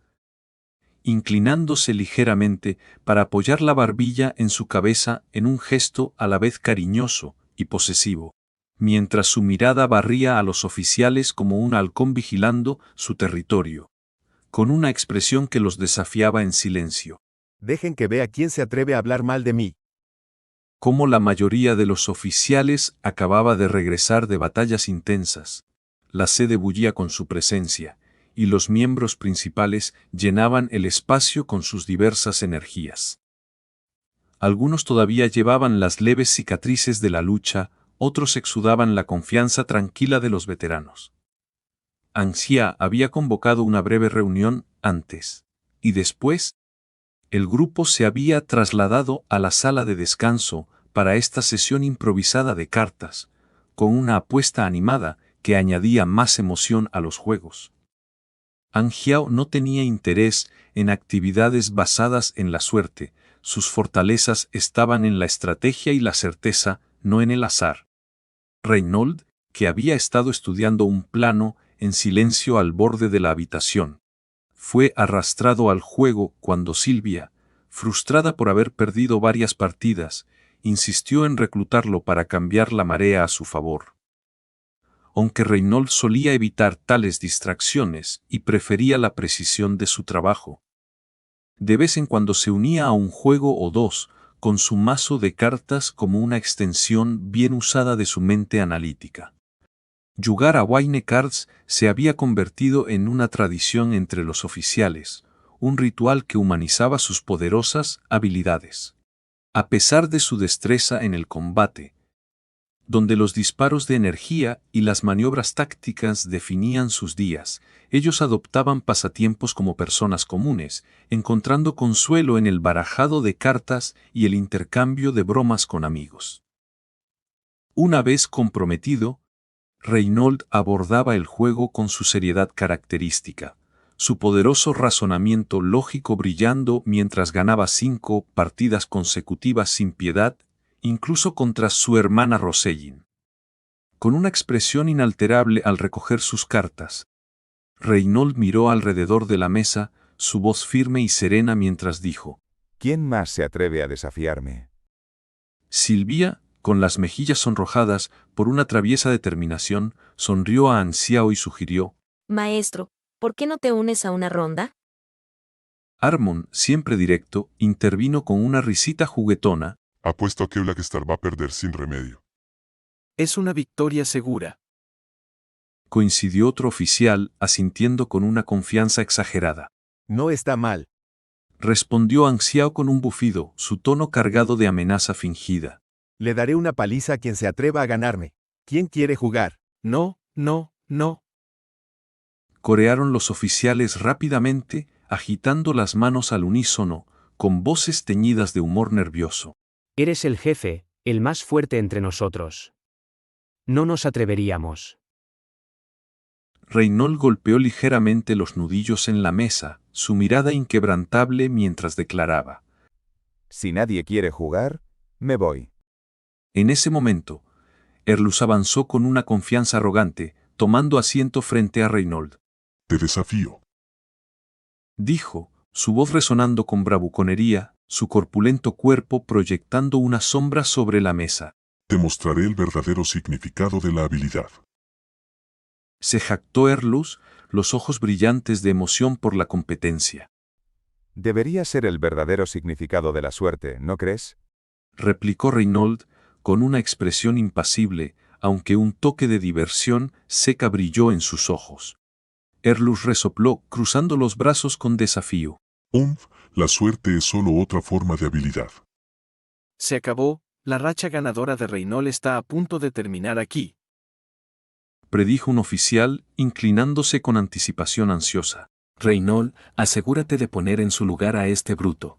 inclinándose ligeramente para apoyar la barbilla en su cabeza en un gesto a la vez cariñoso y posesivo, mientras su mirada barría a los oficiales como un halcón vigilando su territorio, con una expresión que los desafiaba en silencio. Dejen que vea quién se atreve a hablar mal de mí. Como la mayoría de los oficiales acababa de regresar de batallas intensas, la sede bullía con su presencia, y los miembros principales llenaban el espacio con sus diversas energías. Algunos todavía llevaban las leves cicatrices de la lucha, otros exudaban la confianza tranquila de los veteranos. Ang Xia había convocado una breve reunión antes, y después, el grupo se había trasladado a la sala de descanso para esta sesión improvisada de cartas, con una apuesta animada que añadía más emoción a los juegos. Ang Xiao no tenía interés en actividades basadas en la suerte, sus fortalezas estaban en la estrategia y la certeza, no en el azar. Reynolds, que había estado estudiando un plano en silencio al borde de la habitación, fue arrastrado al juego cuando Silvia, frustrada por haber perdido varias partidas, insistió en reclutarlo para cambiar la marea a su favor. Aunque Reynolds solía evitar tales distracciones y prefería la precisión de su trabajo, de vez en cuando se unía a un juego o dos, con su mazo de cartas como una extensión bien usada de su mente analítica. Jugar a Wine Cards se había convertido en una tradición entre los oficiales, un ritual que humanizaba sus poderosas habilidades. A pesar de su destreza en el combate, donde los disparos de energía y las maniobras tácticas definían sus días, ellos adoptaban pasatiempos como personas comunes, encontrando consuelo en el barajado de cartas y el intercambio de bromas con amigos. Una vez comprometido, Reynolds abordaba el juego con su seriedad característica, su poderoso razonamiento lógico brillando mientras ganaba 5 partidas consecutivas sin piedad, incluso contra su hermana Rosellin. con una expresión inalterable al recoger sus cartas. Reinold miró alrededor de la mesa, su voz firme y serena mientras dijo: ¿Quién más se atreve a desafiarme? Silvia, con las mejillas sonrojadas por una traviesa determinación, sonrió a Anxiao y sugirió: Maestro, ¿por qué no te unes a una ronda? Armon, siempre directo, intervino con una risita juguetona. Apuesto a que Blackstar va a perder sin remedio. Es una victoria segura. Coincidió otro oficial, asintiendo con una confianza exagerada. No está mal, respondió Anxiao con un bufido, su tono cargado de amenaza fingida. Le daré una paliza a quien se atreva a ganarme. ¿Quién quiere jugar? No, no, no. Corearon los oficiales rápidamente, agitando las manos al unísono, con voces teñidas de humor nervioso. Eres el jefe, el más fuerte entre nosotros. No nos atreveríamos. Reinold golpeó ligeramente los nudillos en la mesa, su mirada inquebrantable mientras declaraba: Si nadie quiere jugar, me voy. En ese momento, Erlus avanzó con una confianza arrogante, tomando asiento frente a Reinold. Te desafío, dijo, su voz resonando con bravuconería, su corpulento cuerpo proyectando una sombra sobre la mesa. Te mostraré el verdadero significado de la habilidad. Se jactó Erlus, los ojos brillantes de emoción por la competencia. Debería ser el verdadero significado de la suerte, ¿no crees? Replicó Reinold, con una expresión impasible, aunque un toque de diversión seca brilló en sus ojos. Erlus resopló, cruzando los brazos con desafío. La suerte es solo otra forma de habilidad. Se acabó, la racha ganadora de Reinold está a punto de terminar aquí, predijo un oficial, inclinándose con anticipación ansiosa. Reinold, asegúrate de poner en su lugar a este bruto.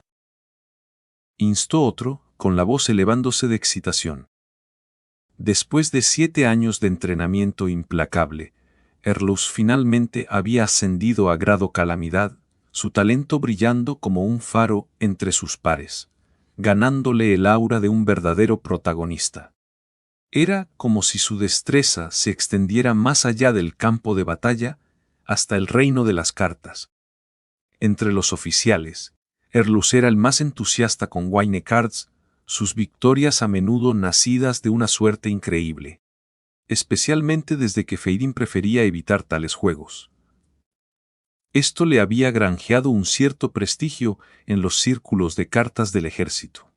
Instó otro, con la voz elevándose de excitación. Después de 7 años de entrenamiento implacable, Erlus finalmente había ascendido a grado calamidad, su talento brillando como un faro entre sus pares, ganándole el aura de un verdadero protagonista. Era como si su destreza se extendiera más allá del campo de batalla, hasta el reino de las cartas. Entre los oficiales, Erlus era el más entusiasta con Wine Cards, sus victorias a menudo nacidas de una suerte increíble. Especialmente desde que Feidin prefería evitar tales juegos. Esto le había granjeado un cierto prestigio en los círculos de cartas del ejército.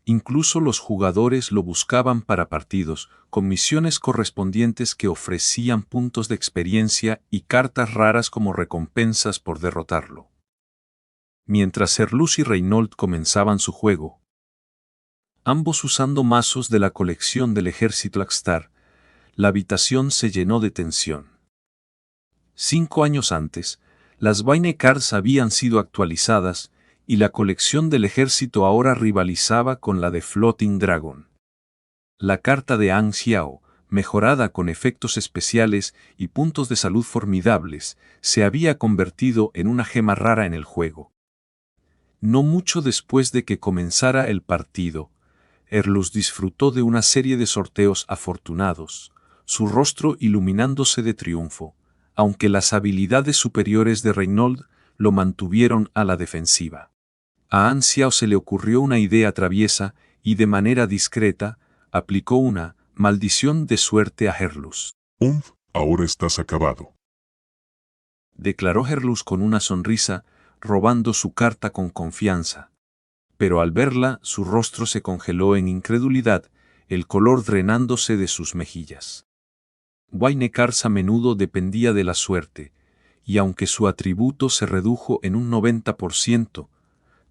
Incluso los jugadores lo buscaban para partidos, con misiones correspondientes que ofrecían puntos de experiencia y cartas raras como recompensas por derrotarlo. Mientras Erlus y Reinold comenzaban su juego, ambos usando mazos de la colección del ejército Blackstar, la habitación se llenó de tensión. 5 años antes, las Vine Cards habían sido actualizadas, y la colección del ejército ahora rivalizaba con la de Floating Dragon. La carta de Anxiao, mejorada con efectos especiales y puntos de salud formidables, se había convertido en una gema rara en el juego. No mucho después de que comenzara el partido, Erlus disfrutó de una serie de sorteos afortunados, su rostro iluminándose de triunfo, aunque las habilidades superiores de Reinold lo mantuvieron a la defensiva. A Anxiao se le ocurrió una idea traviesa y de manera discreta aplicó una maldición de suerte a Erlus. Ahora estás acabado, declaró Erlus con una sonrisa, robando su carta con confianza. Pero al verla, su rostro se congeló en incredulidad, el color drenándose de sus mejillas. Wine Cards a menudo dependía de la suerte, y aunque su atributo se redujo en un 90%,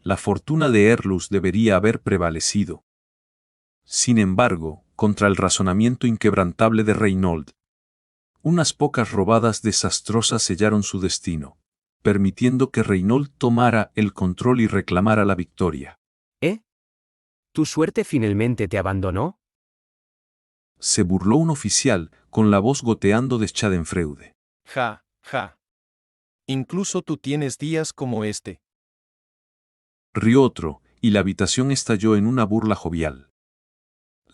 la fortuna de Erlus debería haber prevalecido. Sin embargo, contra el razonamiento inquebrantable de Reinold, unas pocas robadas desastrosas sellaron su destino, permitiendo que Reinold tomara el control y reclamara la victoria. ¿Tu suerte finalmente te abandonó? Se burló un oficial, con la voz goteando de Schadenfreude. Ja, ja. Incluso tú tienes días como este. Rió otro, y la habitación estalló en una burla jovial.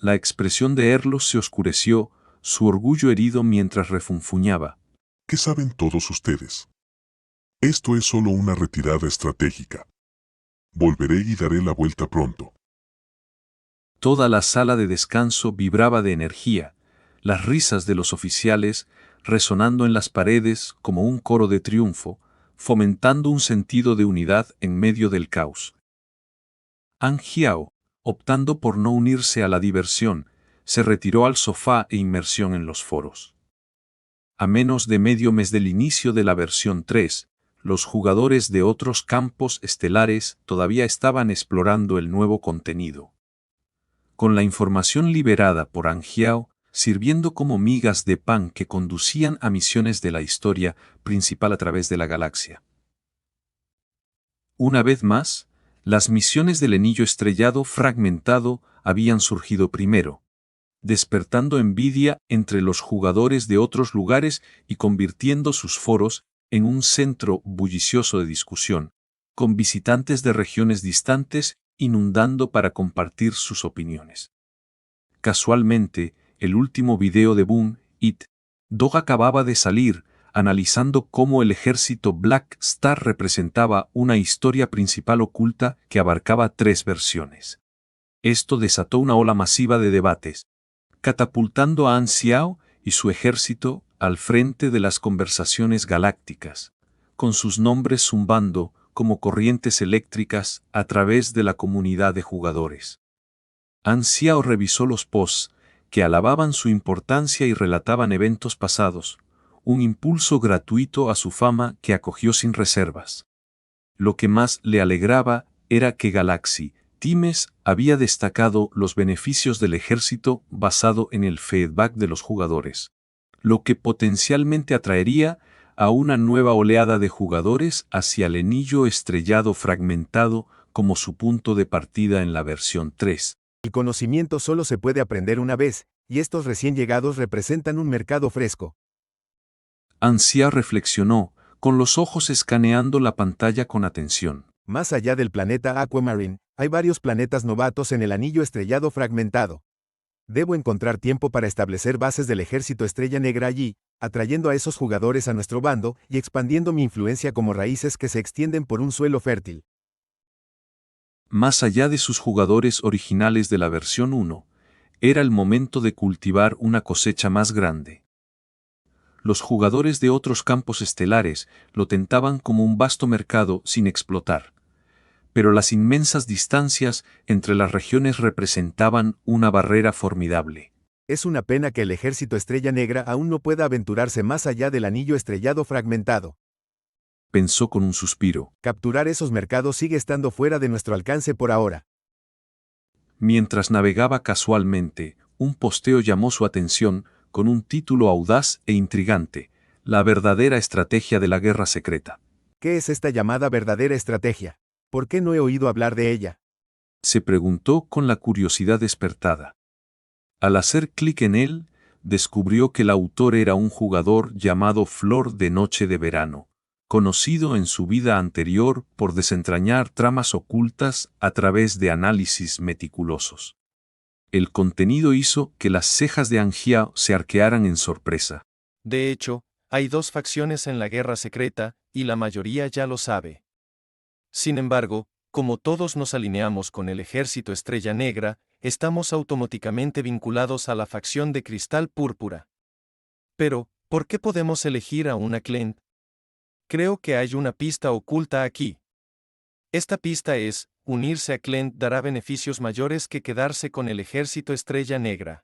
La expresión de Erlus se oscureció, su orgullo herido mientras refunfuñaba. ¿Qué saben todos ustedes? Esto es solo una retirada estratégica. Volveré y daré la vuelta pronto. Toda la sala de descanso vibraba de energía, las risas de los oficiales resonando en las paredes como un coro de triunfo, fomentando un sentido de unidad en medio del caos. An Hiao, optando por no unirse a la diversión, se retiró al sofá e inmersión en los foros. A menos de medio mes del inicio de la versión 3, los jugadores de otros campos estelares todavía estaban explorando el nuevo contenido. Con la información liberada por An Hiao, sirviendo como migas de pan que conducían a misiones de la historia principal a través de la galaxia. Una vez más, las misiones del anillo estrellado fragmentado habían surgido primero, despertando envidia entre los jugadores de otros lugares y convirtiendo sus foros en un centro bullicioso de discusión, con visitantes de regiones distantes inundando para compartir sus opiniones. Casualmente, el último video de Boom It Dog acababa de salir, analizando cómo el ejército Black Star representaba una historia principal oculta que abarcaba 3 versiones. Esto desató una ola masiva de debates, catapultando a An Xiao y su ejército al frente de las conversaciones galácticas, con sus nombres zumbando como corrientes eléctricas a través de la comunidad de jugadores. An Xiao revisó los posts que alababan su importancia y relataban eventos pasados, un impulso gratuito a su fama que acogió sin reservas. Lo que más le alegraba era que Galaxy Times había destacado los beneficios del ejército basado en el feedback de los jugadores, lo que potencialmente atraería a una nueva oleada de jugadores hacia el anillo estrellado fragmentado como su punto de partida en la versión 3. El conocimiento solo se puede aprender una vez, y estos recién llegados representan un mercado fresco. An Xiao reflexionó, con los ojos escaneando la pantalla con atención. Más allá del planeta Aquamarine, hay varios planetas novatos en el anillo estrellado fragmentado. Debo encontrar tiempo para establecer bases del ejército Estrella Negra allí, atrayendo a esos jugadores a nuestro bando y expandiendo mi influencia como raíces que se extienden por un suelo fértil. Más allá de sus jugadores originales de la versión 1, era el momento de cultivar una cosecha más grande. Los jugadores de otros campos estelares lo tentaban como un vasto mercado sin explotar, pero las inmensas distancias entre las regiones representaban una barrera formidable. Es una pena que el ejército Estrella Negra aún no pueda aventurarse más allá del anillo estrellado fragmentado. Pensó con un suspiro. Capturar esos mercados sigue estando fuera de nuestro alcance por ahora. Mientras navegaba casualmente, un posteo llamó su atención con un título audaz e intrigante: La verdadera estrategia de la guerra secreta. ¿Qué es esta llamada verdadera estrategia? ¿Por qué no he oído hablar de ella? Se preguntó con la curiosidad despertada. Al hacer clic en él, descubrió que el autor era un jugador llamado Flor de Noche de Verano, conocido en su vida anterior por desentrañar tramas ocultas a través de análisis meticulosos. El contenido hizo que las cejas de An Hiao se arquearan en sorpresa. De hecho, hay 2 facciones en la guerra secreta, y la mayoría ya lo sabe. Sin embargo, como todos nos alineamos con el ejército Estrella Negra, estamos automáticamente vinculados a la facción de Cristal Púrpura. Pero, ¿por qué podemos elegir a una Client? Creo que hay una pista oculta aquí. Esta pista es: unirse a Client dará beneficios mayores que quedarse con el ejército Estrella Negra.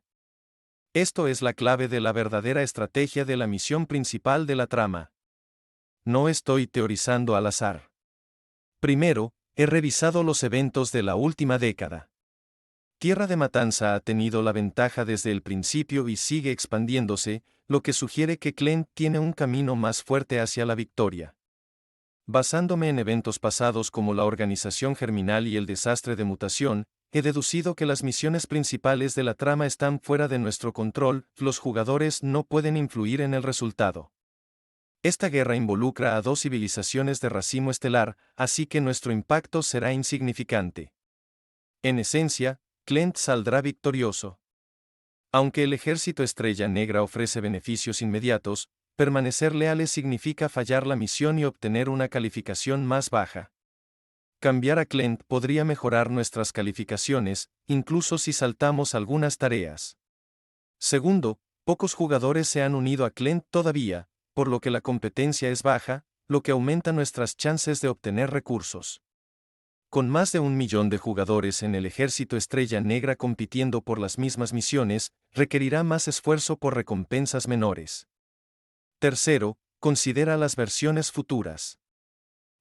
Esto es la clave de la verdadera estrategia de la misión principal de la trama. No estoy teorizando al azar. Primero, he revisado los eventos de la última década. Tierra de Matanza ha tenido la ventaja desde el principio y sigue expandiéndose, lo que sugiere que Client tiene un camino más fuerte hacia la victoria. Basándome en eventos pasados como la organización germinal y el desastre de mutación, he deducido que las misiones principales de la trama están fuera de nuestro control, los jugadores no pueden influir en el resultado. Esta guerra involucra a 2 civilizaciones de racimo estelar, así que nuestro impacto será insignificante. En esencia, Client saldrá victorioso. Aunque el ejército Estrella Negra ofrece beneficios inmediatos, permanecer leales significa fallar la misión y obtener una calificación más baja. Cambiar a Client podría mejorar nuestras calificaciones, incluso si saltamos algunas tareas. Segundo, pocos jugadores se han unido a Client todavía, por lo que la competencia es baja, lo que aumenta nuestras chances de obtener recursos. Con más de 1 millón de jugadores en el ejército Estrella Negra compitiendo por las mismas misiones, requerirá más esfuerzo por recompensas menores. Tercero, considera las versiones futuras.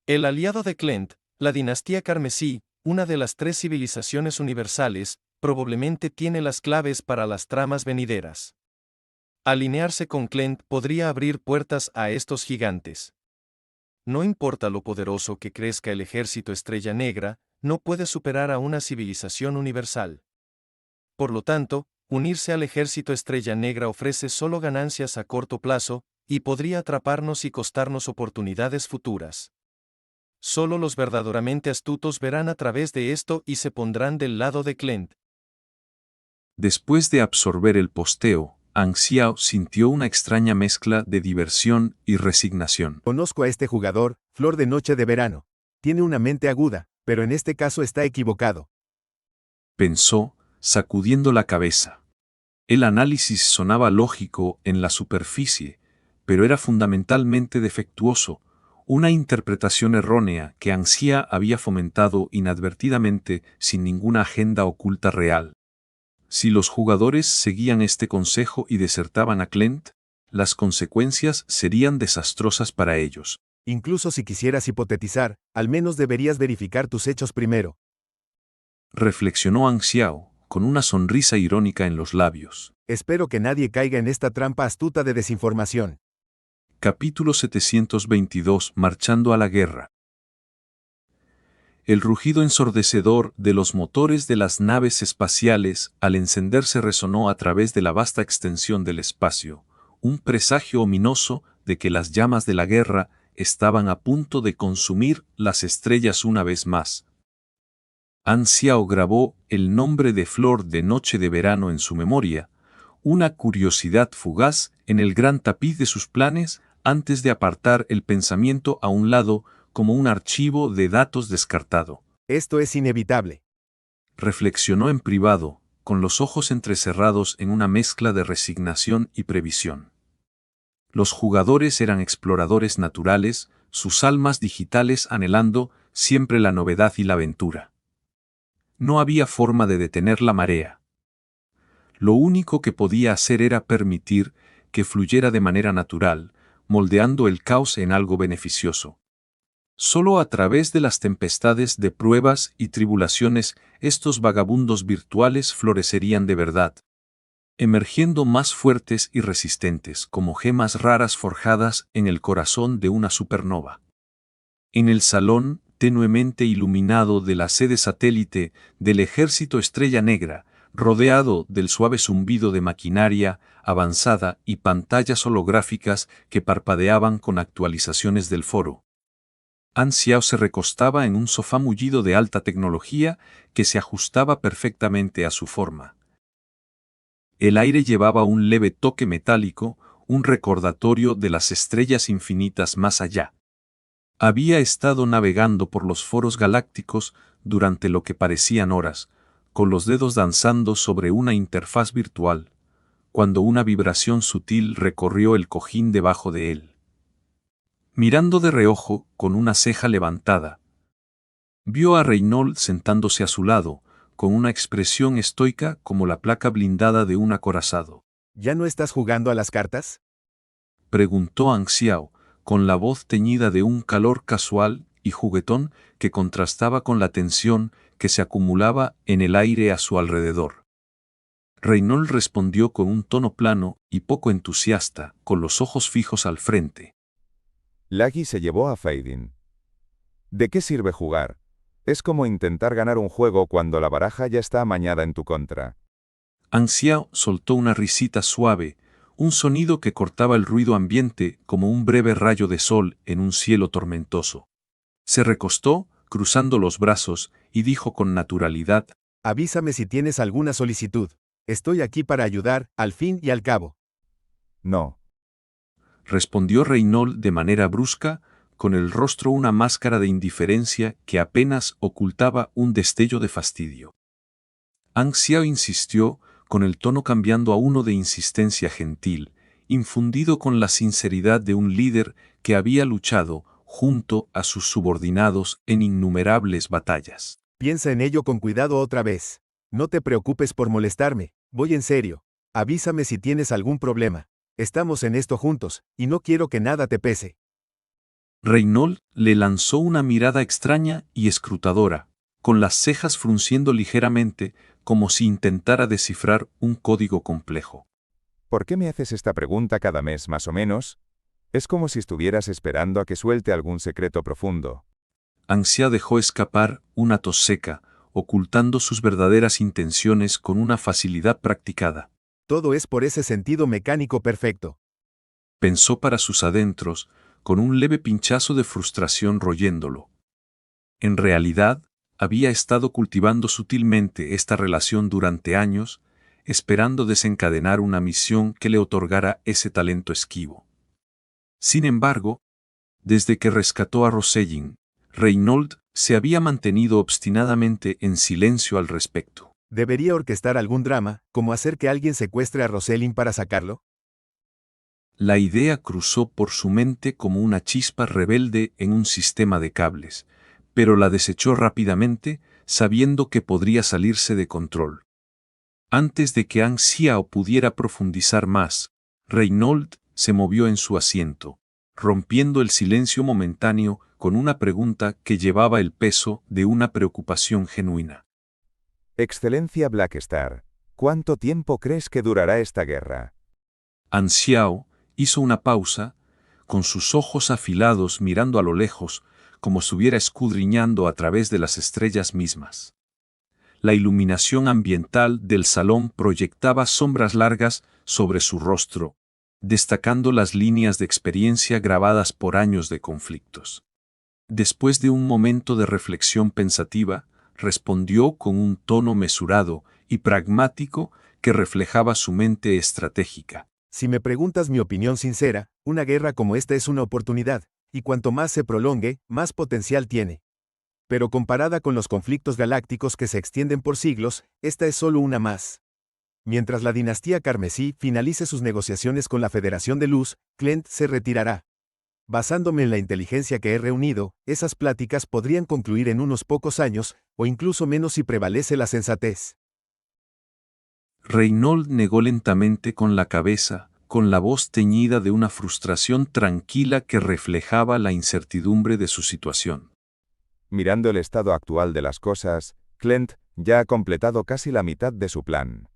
El aliado de Client, la dinastía Carmesí, una de las 3 civilizaciones universales, probablemente tiene las claves para las tramas venideras. Alinearse con Client podría abrir puertas a estos gigantes. No importa lo poderoso que crezca el ejército Estrella Negra, no puede superar a una civilización universal. Por lo tanto, unirse al ejército Estrella Negra ofrece solo ganancias a corto plazo, y podría atraparnos y costarnos oportunidades futuras. Solo los verdaderamente astutos verán a través de esto y se pondrán del lado de Client. Después de absorber el posteo, Ang Xiao sintió una extraña mezcla de diversión y resignación. Conozco a este jugador, Flor de Noche de Verano. Tiene una mente aguda, pero en este caso está equivocado. Pensó, sacudiendo la cabeza. El análisis sonaba lógico en la superficie, pero era fundamentalmente defectuoso, una interpretación errónea que Ang Xiao había fomentado inadvertidamente sin ninguna agenda oculta real. Si los jugadores seguían este consejo y desertaban a Client, las consecuencias serían desastrosas para ellos. Incluso si quisieras hipotetizar, al menos deberías verificar tus hechos primero. Reflexionó Ang Xiao, con una sonrisa irónica en los labios. Espero que nadie caiga en esta trampa astuta de desinformación. Capítulo 722. Marchando a la guerra. El rugido ensordecedor de los motores de las naves espaciales al encenderse resonó a través de la vasta extensión del espacio, un presagio ominoso de que las llamas de la guerra estaban a punto de consumir las estrellas una vez más. Ang Xiao grabó el nombre de Flor de Noche de Verano en su memoria, una curiosidad fugaz en el gran tapiz de sus planes antes de apartar el pensamiento a un lado como un archivo de datos descartado. Esto es inevitable. Reflexionó en privado, con los ojos entrecerrados en una mezcla de resignación y previsión. Los jugadores eran exploradores naturales, sus almas digitales anhelando siempre la novedad y la aventura. No había forma de detener la marea. Lo único que podía hacer era permitir que fluyera de manera natural, moldeando el caos en algo beneficioso. Solo a través de las tempestades de pruebas y tribulaciones estos vagabundos virtuales florecerían de verdad, emergiendo más fuertes y resistentes como gemas raras forjadas en el corazón de una supernova. En el salón, tenuemente iluminado de la sede satélite del ejército Estrella Negra, rodeado del suave zumbido de maquinaria avanzada y pantallas holográficas que parpadeaban con actualizaciones del foro, Ang Xiao se recostaba en un sofá mullido de alta tecnología que se ajustaba perfectamente a su forma. El aire llevaba un leve toque metálico, un recordatorio de las estrellas infinitas más allá. Había estado navegando por los foros galácticos durante lo que parecían horas, con los dedos danzando sobre una interfaz virtual, cuando una vibración sutil recorrió el cojín debajo de él. Mirando de reojo, con una ceja levantada, vio a Reynolds sentándose a su lado, con una expresión estoica como la placa blindada de un acorazado. ¿Ya no estás jugando a las cartas?, preguntó Ang Xiao, con la voz teñida de un calor casual y juguetón que contrastaba con la tensión que se acumulaba en el aire a su alrededor. Reynolds respondió con un tono plano y poco entusiasta, con los ojos fijos al frente. Laggy se llevó a Fading. ¿De qué sirve jugar? Es como intentar ganar un juego cuando la baraja ya está amañada en tu contra. Ang Xiao soltó una risita suave, un sonido que cortaba el ruido ambiente como un breve rayo de sol en un cielo tormentoso. Se recostó, cruzando los brazos, y dijo con naturalidad: Avísame si tienes alguna solicitud. Estoy aquí para ayudar, al fin y al cabo. No. Respondió Reynolds de manera brusca, con el rostro una máscara de indiferencia que apenas ocultaba un destello de fastidio. Ang Xiao insistió, con el tono cambiando a uno de insistencia gentil, infundido con la sinceridad de un líder que había luchado junto a sus subordinados en innumerables batallas. Piensa en ello con cuidado otra vez. No te preocupes por molestarme, voy en serio. Avísame si tienes algún problema. Estamos en esto juntos, y no quiero que nada te pese. Reynolds le lanzó una mirada extraña y escrutadora, con las cejas frunciendo ligeramente, como si intentara descifrar un código complejo. ¿Por qué me haces esta pregunta cada mes más o menos? Es como si estuvieras esperando a que suelte algún secreto profundo. Ang Xiao dejó escapar una tos seca, ocultando sus verdaderas intenciones con una facilidad practicada. Todo es por ese sentido mecánico perfecto. Pensó para sus adentros, con un leve pinchazo de frustración royéndolo. En realidad, había estado cultivando sutilmente esta relación durante años, esperando desencadenar una misión que le otorgara ese talento esquivo. Sin embargo, desde que rescató a Rosellin, Reynolds se había mantenido obstinadamente en silencio al respecto. ¿Debería orquestar algún drama, como hacer que alguien secuestre a Rosellin para sacarlo? La idea cruzó por su mente como una chispa rebelde en un sistema de cables, pero la desechó rápidamente, sabiendo que podría salirse de control. Antes de que Ang Xiao pudiera profundizar más, Reynolds se movió en su asiento, rompiendo el silencio momentáneo con una pregunta que llevaba el peso de una preocupación genuina. Excelencia Blackstar, ¿cuánto tiempo crees que durará esta guerra? Ang Xiao hizo una pausa, con sus ojos afilados mirando a lo lejos, como si estuviera escudriñando a través de las estrellas mismas. La iluminación ambiental del salón proyectaba sombras largas sobre su rostro, destacando las líneas de experiencia grabadas por años de conflictos. Después de un momento de reflexión pensativa, respondió con un tono mesurado y pragmático que reflejaba su mente estratégica. Si me preguntas mi opinión sincera, una guerra como esta es una oportunidad, y cuanto más se prolongue, más potencial tiene. Pero comparada con los conflictos galácticos que se extienden por siglos, esta es solo una más. Mientras la dinastía Carmesí finalice sus negociaciones con la Federación de Luz, Clint se retirará. Basándome en la inteligencia que he reunido, esas pláticas podrían concluir en unos pocos años, o incluso menos si prevalece la sensatez. Reynolds negó lentamente con la cabeza, con la voz teñida de una frustración tranquila que reflejaba la incertidumbre de su situación. Mirando el estado actual de las cosas, Clint ya ha completado casi la mitad de su plan.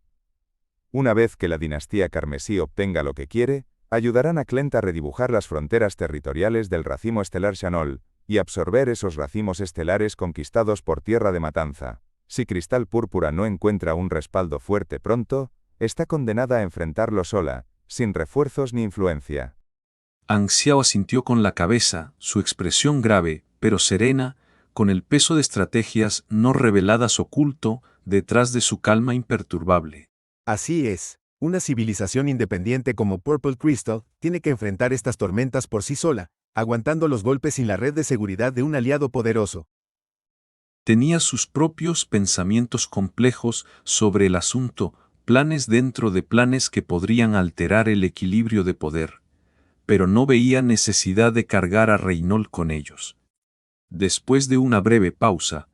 Una vez que la dinastía Carmesí obtenga lo que quiere, ayudarán a Clint a redibujar las fronteras territoriales del racimo estelar Shanol y absorber esos racimos estelares conquistados por Tierra de Matanza. Si Cristal Púrpura no encuentra un respaldo fuerte pronto, está condenada a enfrentarlo sola, sin refuerzos ni influencia. Ang Xiao asintió con la cabeza, su expresión grave, pero serena, con el peso de estrategias no reveladas oculto detrás de su calma imperturbable. Así es, una civilización independiente como Purple Crystal tiene que enfrentar estas tormentas por sí sola, aguantando los golpes sin la red de seguridad de un aliado poderoso. Tenía sus propios pensamientos complejos sobre el asunto, planes dentro de planes que podrían alterar el equilibrio de poder, pero no veía necesidad de cargar a Reynolds con ellos. Después de una breve pausa,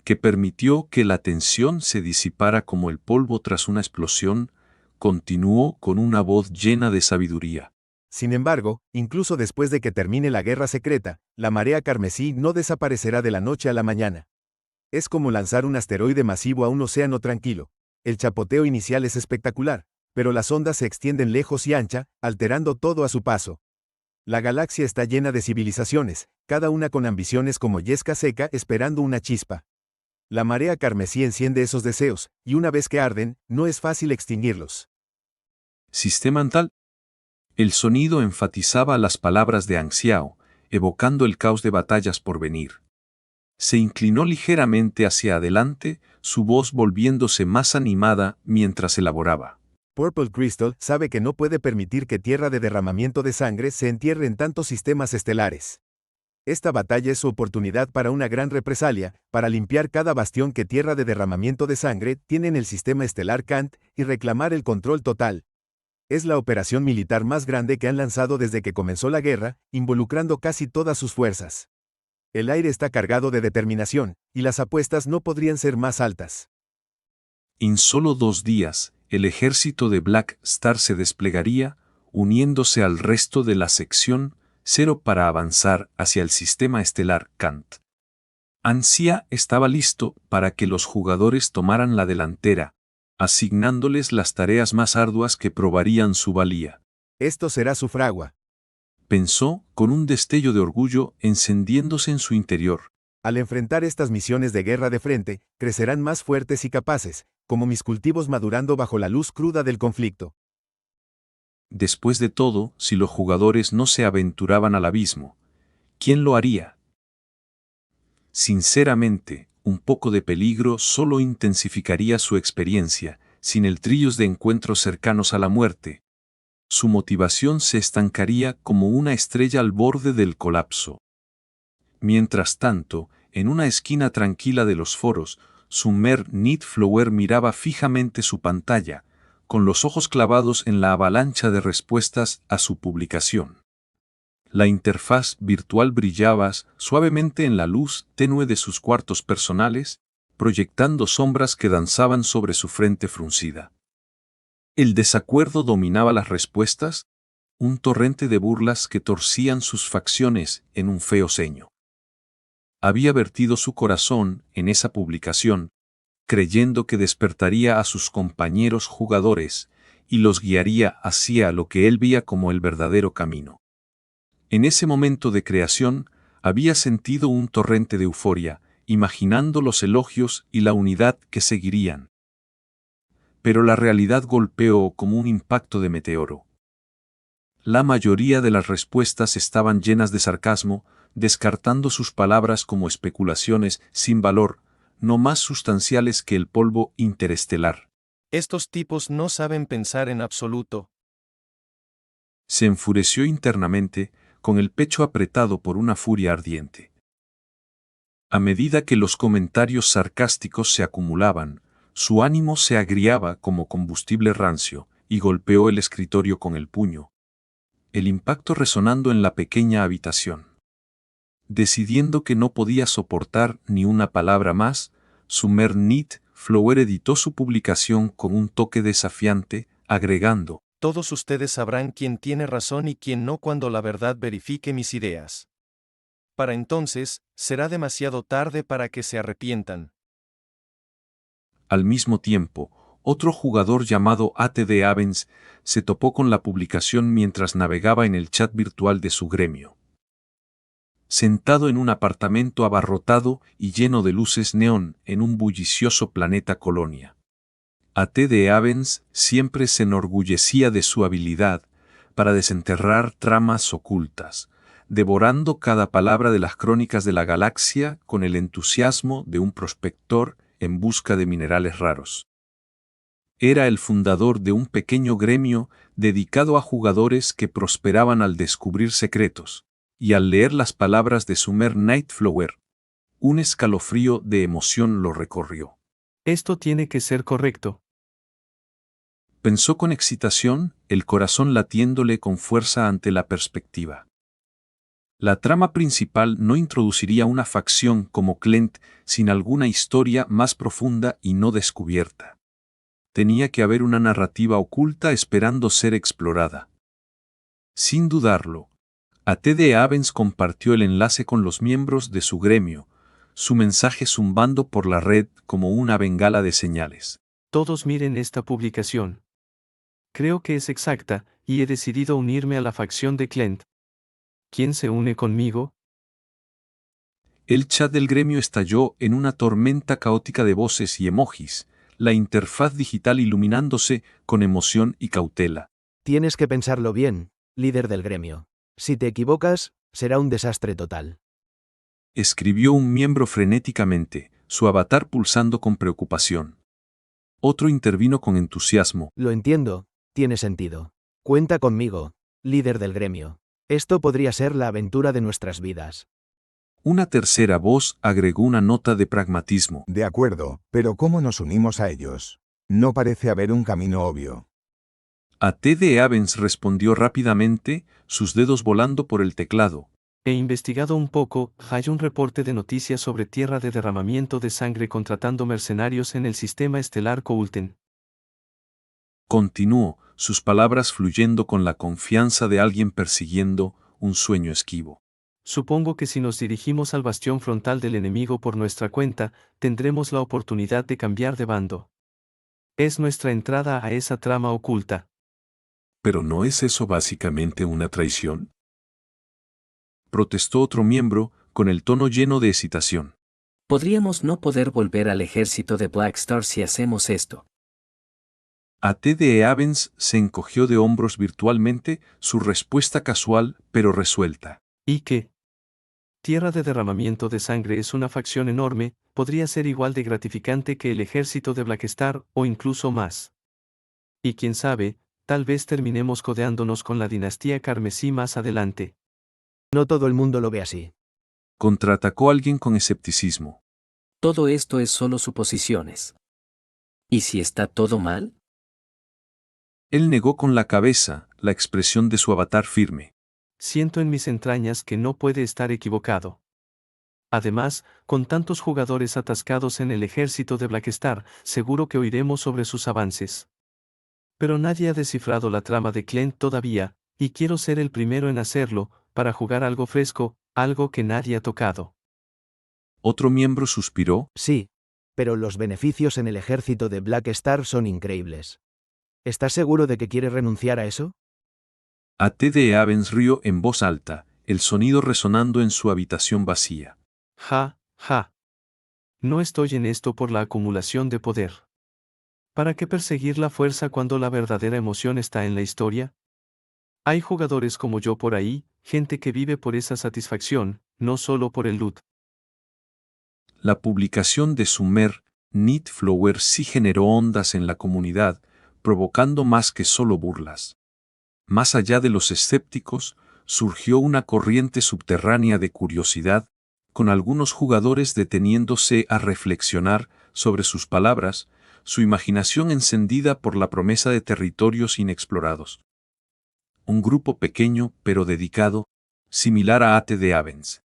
que permitió que la tensión se disipara como el polvo tras una explosión, continuó con una voz llena de sabiduría. Sin embargo, incluso después de que termine la guerra secreta, la marea carmesí no desaparecerá de la noche a la mañana. Es como lanzar un asteroide masivo a un océano tranquilo. El chapoteo inicial es espectacular, pero las ondas se extienden lejos y ancha, alterando todo a su paso. La galaxia está llena de civilizaciones, cada una con ambiciones como yesca seca esperando una chispa. La marea carmesí enciende esos deseos, y una vez que arden, no es fácil extinguirlos. Sistema mental. El sonido enfatizaba las palabras de Ang Xiao, evocando el caos de batallas por venir. Se inclinó ligeramente hacia adelante, su voz volviéndose más animada mientras elaboraba. Purple Crystal sabe que no puede permitir que tierra de derramamiento de sangre se entierre en tantos sistemas estelares. Esta batalla es su oportunidad para una gran represalia, para limpiar cada bastión que tierra de derramamiento de sangre tiene en el sistema estelar Kant y reclamar el control total. Es la operación militar más grande que han lanzado desde que comenzó la guerra, involucrando casi todas sus fuerzas. El aire está cargado de determinación, y las apuestas no podrían ser más altas. En solo 2 días, el ejército de Black Star se desplegaría, uniéndose al resto de la sección 0 para avanzar hacia el sistema estelar Kant. Ansia estaba listo para que los jugadores tomaran la delantera, asignándoles las tareas más arduas que probarían su valía. Esto será su fragua, pensó, con un destello de orgullo encendiéndose en su interior. Al enfrentar estas misiones de guerra de frente, crecerán más fuertes y capaces, como mis cultivos madurando bajo la luz cruda del conflicto. Después de todo, si los jugadores no se aventuraban al abismo, ¿quién lo haría? Sinceramente, un poco de peligro solo intensificaría su experiencia, sin el trillos de encuentros cercanos a la muerte. Su motivación se estancaría como una estrella al borde del colapso. Mientras tanto, en una esquina tranquila de los foros, Summer Nightflower miraba fijamente su pantalla, con los ojos clavados en la avalancha de respuestas a su publicación. La interfaz virtual brillaba suavemente en la luz tenue de sus cuartos personales, proyectando sombras que danzaban sobre su frente fruncida. El desacuerdo dominaba las respuestas, un torrente de burlas que torcían sus facciones en un feo ceño. Había vertido su corazón en esa publicación, creyendo que despertaría a sus compañeros jugadores y los guiaría hacia lo que él veía como el verdadero camino. En ese momento de creación, había sentido un torrente de euforia, imaginando los elogios y la unidad que seguirían. Pero la realidad golpeó como un impacto de meteoro. La mayoría de las respuestas estaban llenas de sarcasmo, descartando sus palabras como especulaciones sin valor, no más sustanciales que el polvo interestelar. Estos tipos no saben pensar en absoluto. Se enfureció internamente, con el pecho apretado por una furia ardiente. A medida que los comentarios sarcásticos se acumulaban, su ánimo se agriaba como combustible rancio, y golpeó el escritorio con el puño. El impacto resonando en la pequeña habitación. Decidiendo que no podía soportar ni una palabra más, Summer Nightflower editó su publicación con un toque desafiante, agregando: todos ustedes sabrán quién tiene razón y quién no cuando la verdad verifique mis ideas. Para entonces, será demasiado tarde para que se arrepientan. Al mismo tiempo, otro jugador llamado ATD Avens se topó con la publicación mientras navegaba en el chat virtual de su gremio. Sentado en un apartamento abarrotado y lleno de luces neón en un bullicioso planeta colonia. ATD Avens siempre se enorgullecía de su habilidad para desenterrar tramas ocultas, devorando cada palabra de las crónicas de la galaxia con el entusiasmo de un prospector en busca de minerales raros. Era el fundador de un pequeño gremio dedicado a jugadores que prosperaban al descubrir secretos, y al leer las palabras de Summer Nightflower, un escalofrío de emoción lo recorrió. Esto tiene que ser correcto. Pensó con excitación, el corazón latiéndole con fuerza ante la perspectiva. La trama principal no introduciría una facción como Clent sin alguna historia más profunda y no descubierta. Tenía que haber una narrativa oculta esperando ser explorada. Sin dudarlo, ATD Avens compartió el enlace con los miembros de su gremio, su mensaje zumbando por la red como una bengala de señales. Todos miren esta publicación. Creo que es exacta, y he decidido unirme a la facción de Clent. ¿Quién se une conmigo? El chat del gremio estalló en una tormenta caótica de voces y emojis, la interfaz digital iluminándose con emoción y cautela. Tienes que pensarlo bien, líder del gremio. Si te equivocas, será un desastre total. escribió un miembro frenéticamente, su avatar pulsando con preocupación. Otro intervino con entusiasmo. Lo entiendo, tiene sentido. Cuenta conmigo, líder del gremio. Esto podría ser la aventura de nuestras vidas. Una tercera voz agregó una nota de pragmatismo. De acuerdo, pero ¿cómo nos unimos a ellos? No parece haber un camino obvio. A.T.D. Evans respondió rápidamente, sus dedos volando por el teclado. He investigado un poco, hay un reporte de noticias sobre tierra de derramamiento de sangre contratando mercenarios en el sistema estelar Coulten. Continuó, sus palabras fluyendo con la confianza de alguien persiguiendo un sueño esquivo. Supongo que si nos dirigimos al bastión frontal del enemigo por nuestra cuenta, tendremos la oportunidad de cambiar de bando. Es nuestra entrada a esa trama oculta. ¿Pero no es eso básicamente una traición? Protestó otro miembro, con el tono lleno de excitación. Podríamos no poder volver al ejército de Blackstar si hacemos esto. A.T.D. Evans se encogió de hombros virtualmente, su respuesta casual, pero resuelta. ¿Y qué? Tierra de derramamiento de sangre es una facción enorme, podría ser igual de gratificante que el ejército de Blackstar, o incluso más. Y quién sabe, tal vez terminemos codeándonos con la dinastía carmesí más adelante. No todo el mundo lo ve así. Contraatacó alguien con escepticismo. Todo esto es solo suposiciones. ¿Y si está todo mal? Él negó con la cabeza, la expresión de su avatar firme. Siento en mis entrañas que no puede estar equivocado. Además, con tantos jugadores atascados en el ejército de Blackstar, seguro que oiremos sobre sus avances. Pero nadie ha descifrado la trama de Clint todavía, y quiero ser el primero en hacerlo, para jugar algo fresco, algo que nadie ha tocado. Otro miembro suspiró. Sí, pero los beneficios en el ejército de Blackstar son increíbles. ¿Estás seguro de que quiere renunciar a eso? A.T.D. Evans rió en voz alta, el sonido resonando en su habitación vacía. Ja, ja. No estoy en esto por la acumulación de poder. ¿Para qué perseguir la fuerza cuando la verdadera emoción está en la historia? Hay jugadores como yo por ahí, gente que vive por esa satisfacción, no solo por el loot. La publicación de Summer Nightflower sí generó ondas en la comunidad, provocando más que solo burlas. Más allá de los escépticos, surgió una corriente subterránea de curiosidad, con algunos jugadores deteniéndose a reflexionar sobre sus palabras, su imaginación encendida por la promesa de territorios inexplorados. Un grupo pequeño pero dedicado, similar a A.T.D. Evans,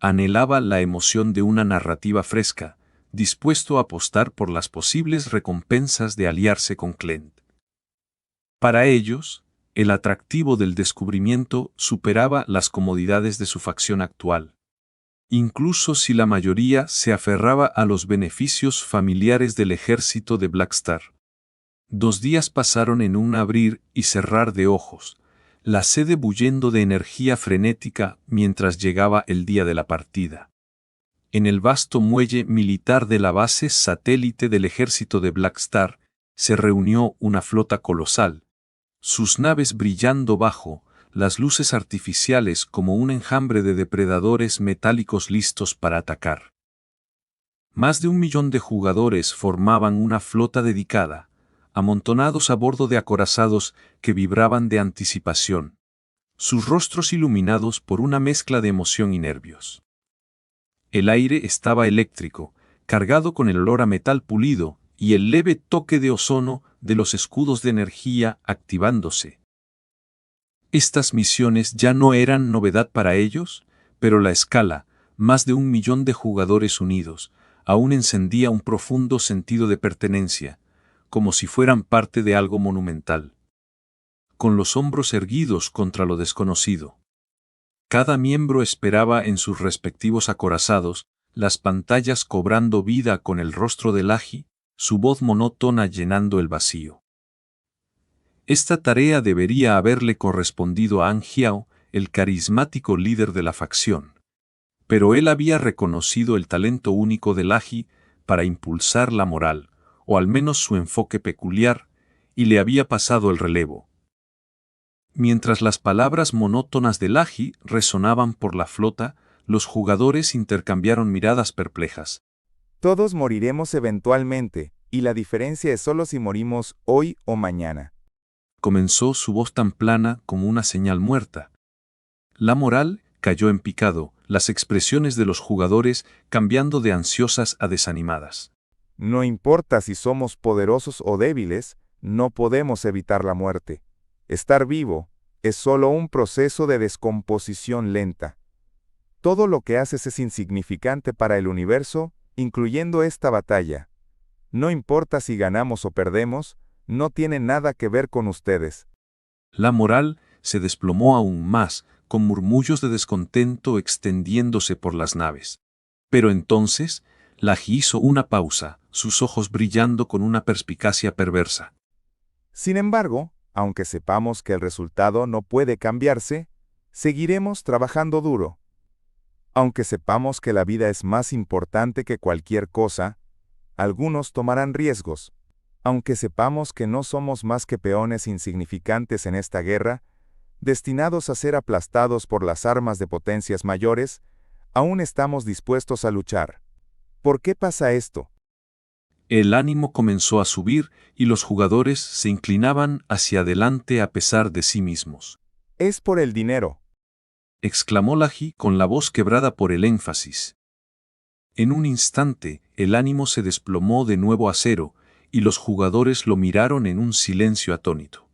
anhelaba la emoción de una narrativa fresca, dispuesto a apostar por las posibles recompensas de aliarse con Clint. Para ellos, el atractivo del descubrimiento superaba las comodidades de su facción actual. Incluso si la mayoría se aferraba a los beneficios familiares del ejército de Blackstar. 2 días pasaron en un abrir y cerrar de ojos, la sede bullendo de energía frenética mientras llegaba el día de la partida. En el vasto muelle militar de la base satélite del ejército de Blackstar, se reunió una flota colosal, sus naves brillando bajo las luces artificiales como un enjambre de depredadores metálicos listos para atacar. Más de 1 millón de jugadores formaban una flota dedicada, amontonados a bordo de acorazados que vibraban de anticipación, sus rostros iluminados por una mezcla de emoción y nervios. El aire estaba eléctrico, cargado con el olor a metal pulido y el leve toque de ozono de los escudos de energía activándose. Estas misiones ya no eran novedad para ellos, pero la escala, más de 1 millón de jugadores unidos, aún encendía un profundo sentido de pertenencia, como si fueran parte de algo monumental. Con los hombros erguidos contra lo desconocido. Cada miembro esperaba en sus respectivos acorazados, las pantallas cobrando vida con el rostro de Laji, su voz monótona llenando el vacío. Esta tarea debería haberle correspondido a An Jiao, el carismático líder de la facción. Pero él había reconocido el talento único de Laji para impulsar la moral, o al menos su enfoque peculiar, y le había pasado el relevo. Mientras las palabras monótonas de Laji resonaban por la flota, Los jugadores intercambiaron miradas perplejas. Todos moriremos eventualmente, y la diferencia es solo si morimos hoy o mañana. Comenzó su voz tan plana como una señal muerta. La moral cayó en picado, las expresiones de los jugadores cambiando de ansiosas a desanimadas. No importa si somos poderosos o débiles, no podemos evitar la muerte. Estar vivo es solo un proceso de descomposición lenta. Todo lo que haces es insignificante para el universo, incluyendo esta batalla. No importa si ganamos o perdemos, no tiene nada que ver con ustedes. La moral se desplomó aún más, con murmullos de descontento extendiéndose por las naves. Pero entonces, Laji hizo una pausa, sus ojos brillando con una perspicacia perversa. Sin embargo, aunque sepamos que el resultado no puede cambiarse, seguiremos trabajando duro. Aunque sepamos que la vida es más importante que cualquier cosa, algunos tomarán riesgos. Aunque sepamos que no somos más que peones insignificantes en esta guerra, destinados a ser aplastados por las armas de potencias mayores, aún estamos dispuestos a luchar. ¿Por qué pasa esto? El ánimo comenzó a subir y los jugadores se inclinaban hacia adelante a pesar de sí mismos. Es por el dinero, exclamó Laji con la voz quebrada por el énfasis. En un instante, el ánimo se desplomó de nuevo a cero, y los jugadores lo miraron en un silencio atónito.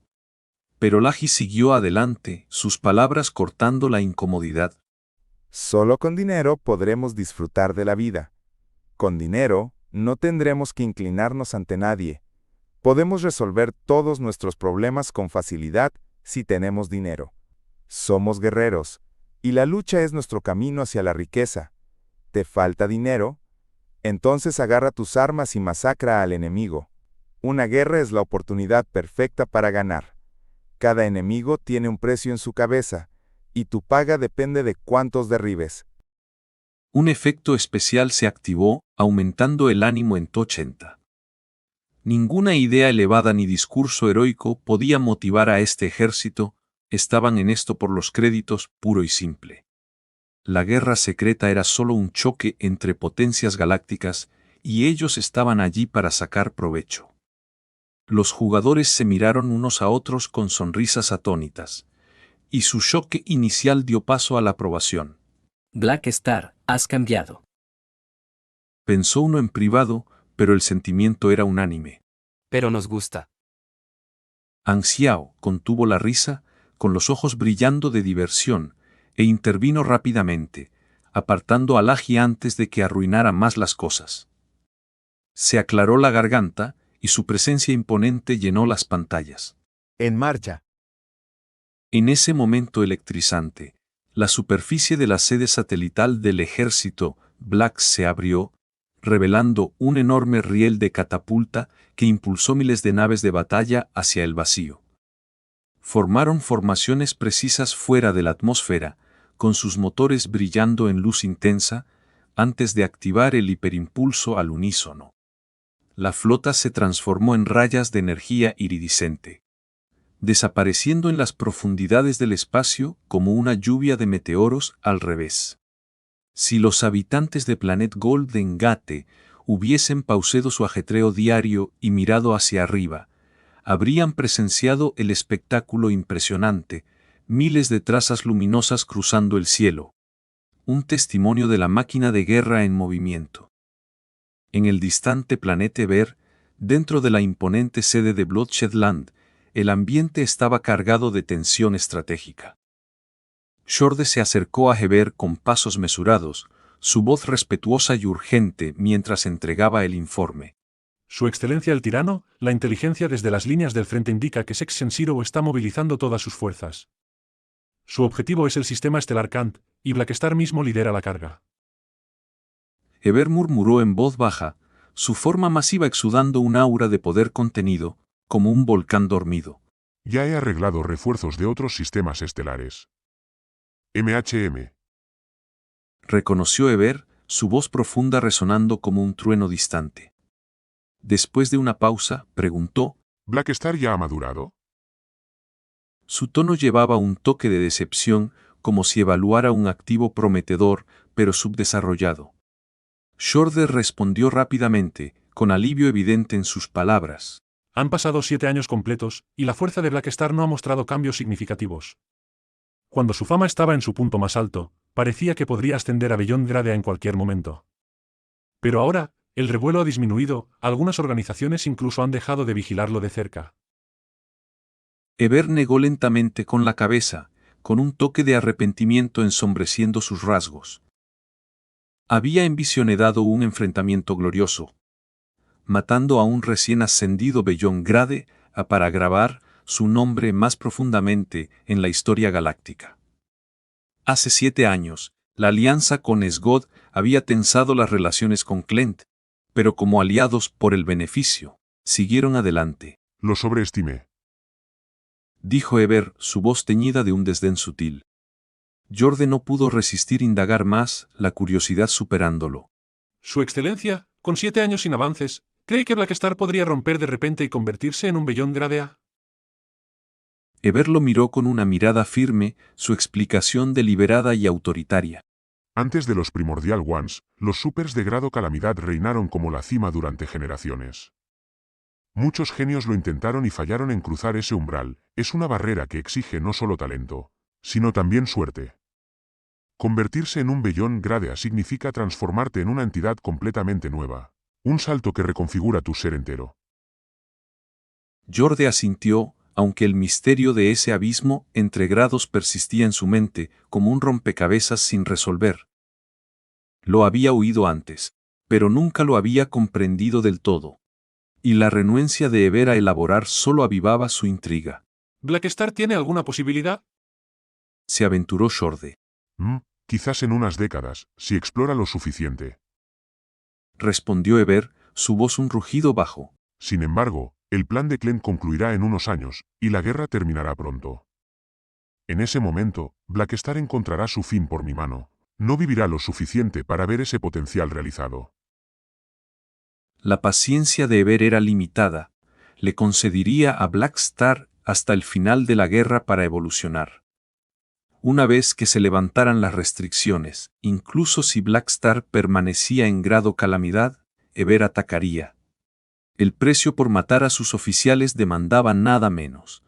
Pero Laji siguió adelante, sus palabras cortando la incomodidad. Solo con dinero podremos disfrutar de la vida. Con dinero, no tendremos que inclinarnos ante nadie. Podemos resolver todos nuestros problemas con facilidad si tenemos dinero. Somos guerreros, y la lucha es nuestro camino hacia la riqueza. ¿Te falta dinero? Entonces agarra tus armas y masacra al enemigo. Una guerra es la oportunidad perfecta para ganar. Cada enemigo tiene un precio en su cabeza, y tu paga depende de cuántos derribes. Un efecto especial se activó, aumentando el ánimo en 80. Ninguna idea elevada ni discurso heroico podía motivar a este ejército, estaban en esto por los créditos, puro y simple. La guerra secreta era solo un choque entre potencias galácticas, y ellos estaban allí para sacar provecho. Los jugadores se miraron unos a otros con sonrisas atónitas, y su choque inicial dio paso a la aprobación. Black Star, has cambiado. Pensó uno en privado, pero el sentimiento era unánime. Pero nos gusta. Anxiao contuvo la risa, con los ojos brillando de diversión, e intervino rápidamente, apartando a Laji antes de que arruinara más las cosas. Se aclaró la garganta, y su presencia imponente llenó las pantallas. En marcha. En ese momento electrizante, la superficie de la sede satelital del ejército Black se abrió, revelando un enorme riel de catapulta que impulsó miles de naves de batalla hacia el vacío. Formaron formaciones precisas fuera de la atmósfera, con sus motores brillando en luz intensa, antes de activar el hiperimpulso al unísono. La flota se transformó en rayas de energía iridiscente, desapareciendo en las profundidades del espacio como una lluvia de meteoros al revés. Si los habitantes de Planet Golden Gate hubiesen pausado su ajetreo diario y mirado hacia arriba, habrían presenciado el espectáculo impresionante, miles de trazas luminosas cruzando el cielo. Un testimonio de la máquina de guerra en movimiento. En el distante planeta Ver, dentro de la imponente sede de Bloodshedland, el ambiente estaba cargado de tensión estratégica. Shorde se acercó a Heber con pasos mesurados, su voz respetuosa y urgente mientras entregaba el informe. Su Excelencia el Tirano, la inteligencia desde las líneas del frente indica que Sex Sensiro está movilizando todas sus fuerzas. Su objetivo es el sistema estelar Kant, y Blackstar mismo lidera la carga. Heber murmuró en voz baja, su forma masiva exudando un aura de poder contenido, como un volcán dormido. Ya he arreglado refuerzos de otros sistemas estelares. MHM. Reconoció Heber, su voz profunda resonando como un trueno distante. Después de una pausa, preguntó: ¿Blackstar ya ha madurado? Su tono llevaba un toque de decepción, como si evaluara un activo prometedor, pero subdesarrollado. Shorder respondió rápidamente, con alivio evidente en sus palabras. Han pasado 7 años completos, y la fuerza de Blackstar no ha mostrado cambios significativos. Cuando su fama estaba en su punto más alto, parecía que podría ascender a Beyond Gradea en cualquier momento. Pero ahora, el revuelo ha disminuido, algunas organizaciones incluso han dejado de vigilarlo de cerca. Eber negó lentamente con la cabeza, con un toque de arrepentimiento ensombreciendo sus rasgos. Había envisionado un enfrentamiento glorioso, matando a un recién ascendido Beyond Grade para grabar su nombre más profundamente en la historia galáctica. Hace 7 años, la alianza con Sgod había tensado las relaciones con Klent, pero como aliados por el beneficio, siguieron adelante. Lo sobreestimé, dijo Eber, su voz teñida de un desdén sutil. Jorde no pudo resistir indagar más, la curiosidad superándolo. Su Excelencia, con 7 años sin avances, ¿cree que Blackstar podría romper de repente y convertirse en un Beyond Gradea? Eber lo miró con una mirada firme, su explicación deliberada y autoritaria. Antes de los Primordial Ones, los supers de grado Calamidad reinaron como la cima durante generaciones. Muchos genios lo intentaron y fallaron en cruzar ese umbral. Es una barrera que exige no solo talento, sino también suerte. Convertirse en un Beyond Gradea significa transformarte en una entidad completamente nueva. Un salto que reconfigura tu ser entero. Jorde asintió, aunque el misterio de ese abismo entre grados persistía en su mente como un rompecabezas sin resolver. Lo había oído antes, pero nunca lo había comprendido del todo. Y la renuencia de Eber a elaborar solo avivaba su intriga. ¿Blackstar tiene alguna posibilidad? Se aventuró Jorde. Quizás en unas décadas, si explora lo suficiente. Respondió Eber, su voz un rugido bajo. Sin embargo, el plan de Klent concluirá en unos años, y la guerra terminará pronto. En ese momento, Blackstar encontrará su fin por mi mano. No vivirá lo suficiente para ver ese potencial realizado. La paciencia de Eber era limitada. Le concedería a Blackstar hasta el final de la guerra para evolucionar. Una vez que se levantaran las restricciones, incluso si Blackstar permanecía en grado Calamidad, Eber atacaría. El precio por matar a sus oficiales demandaba nada menos.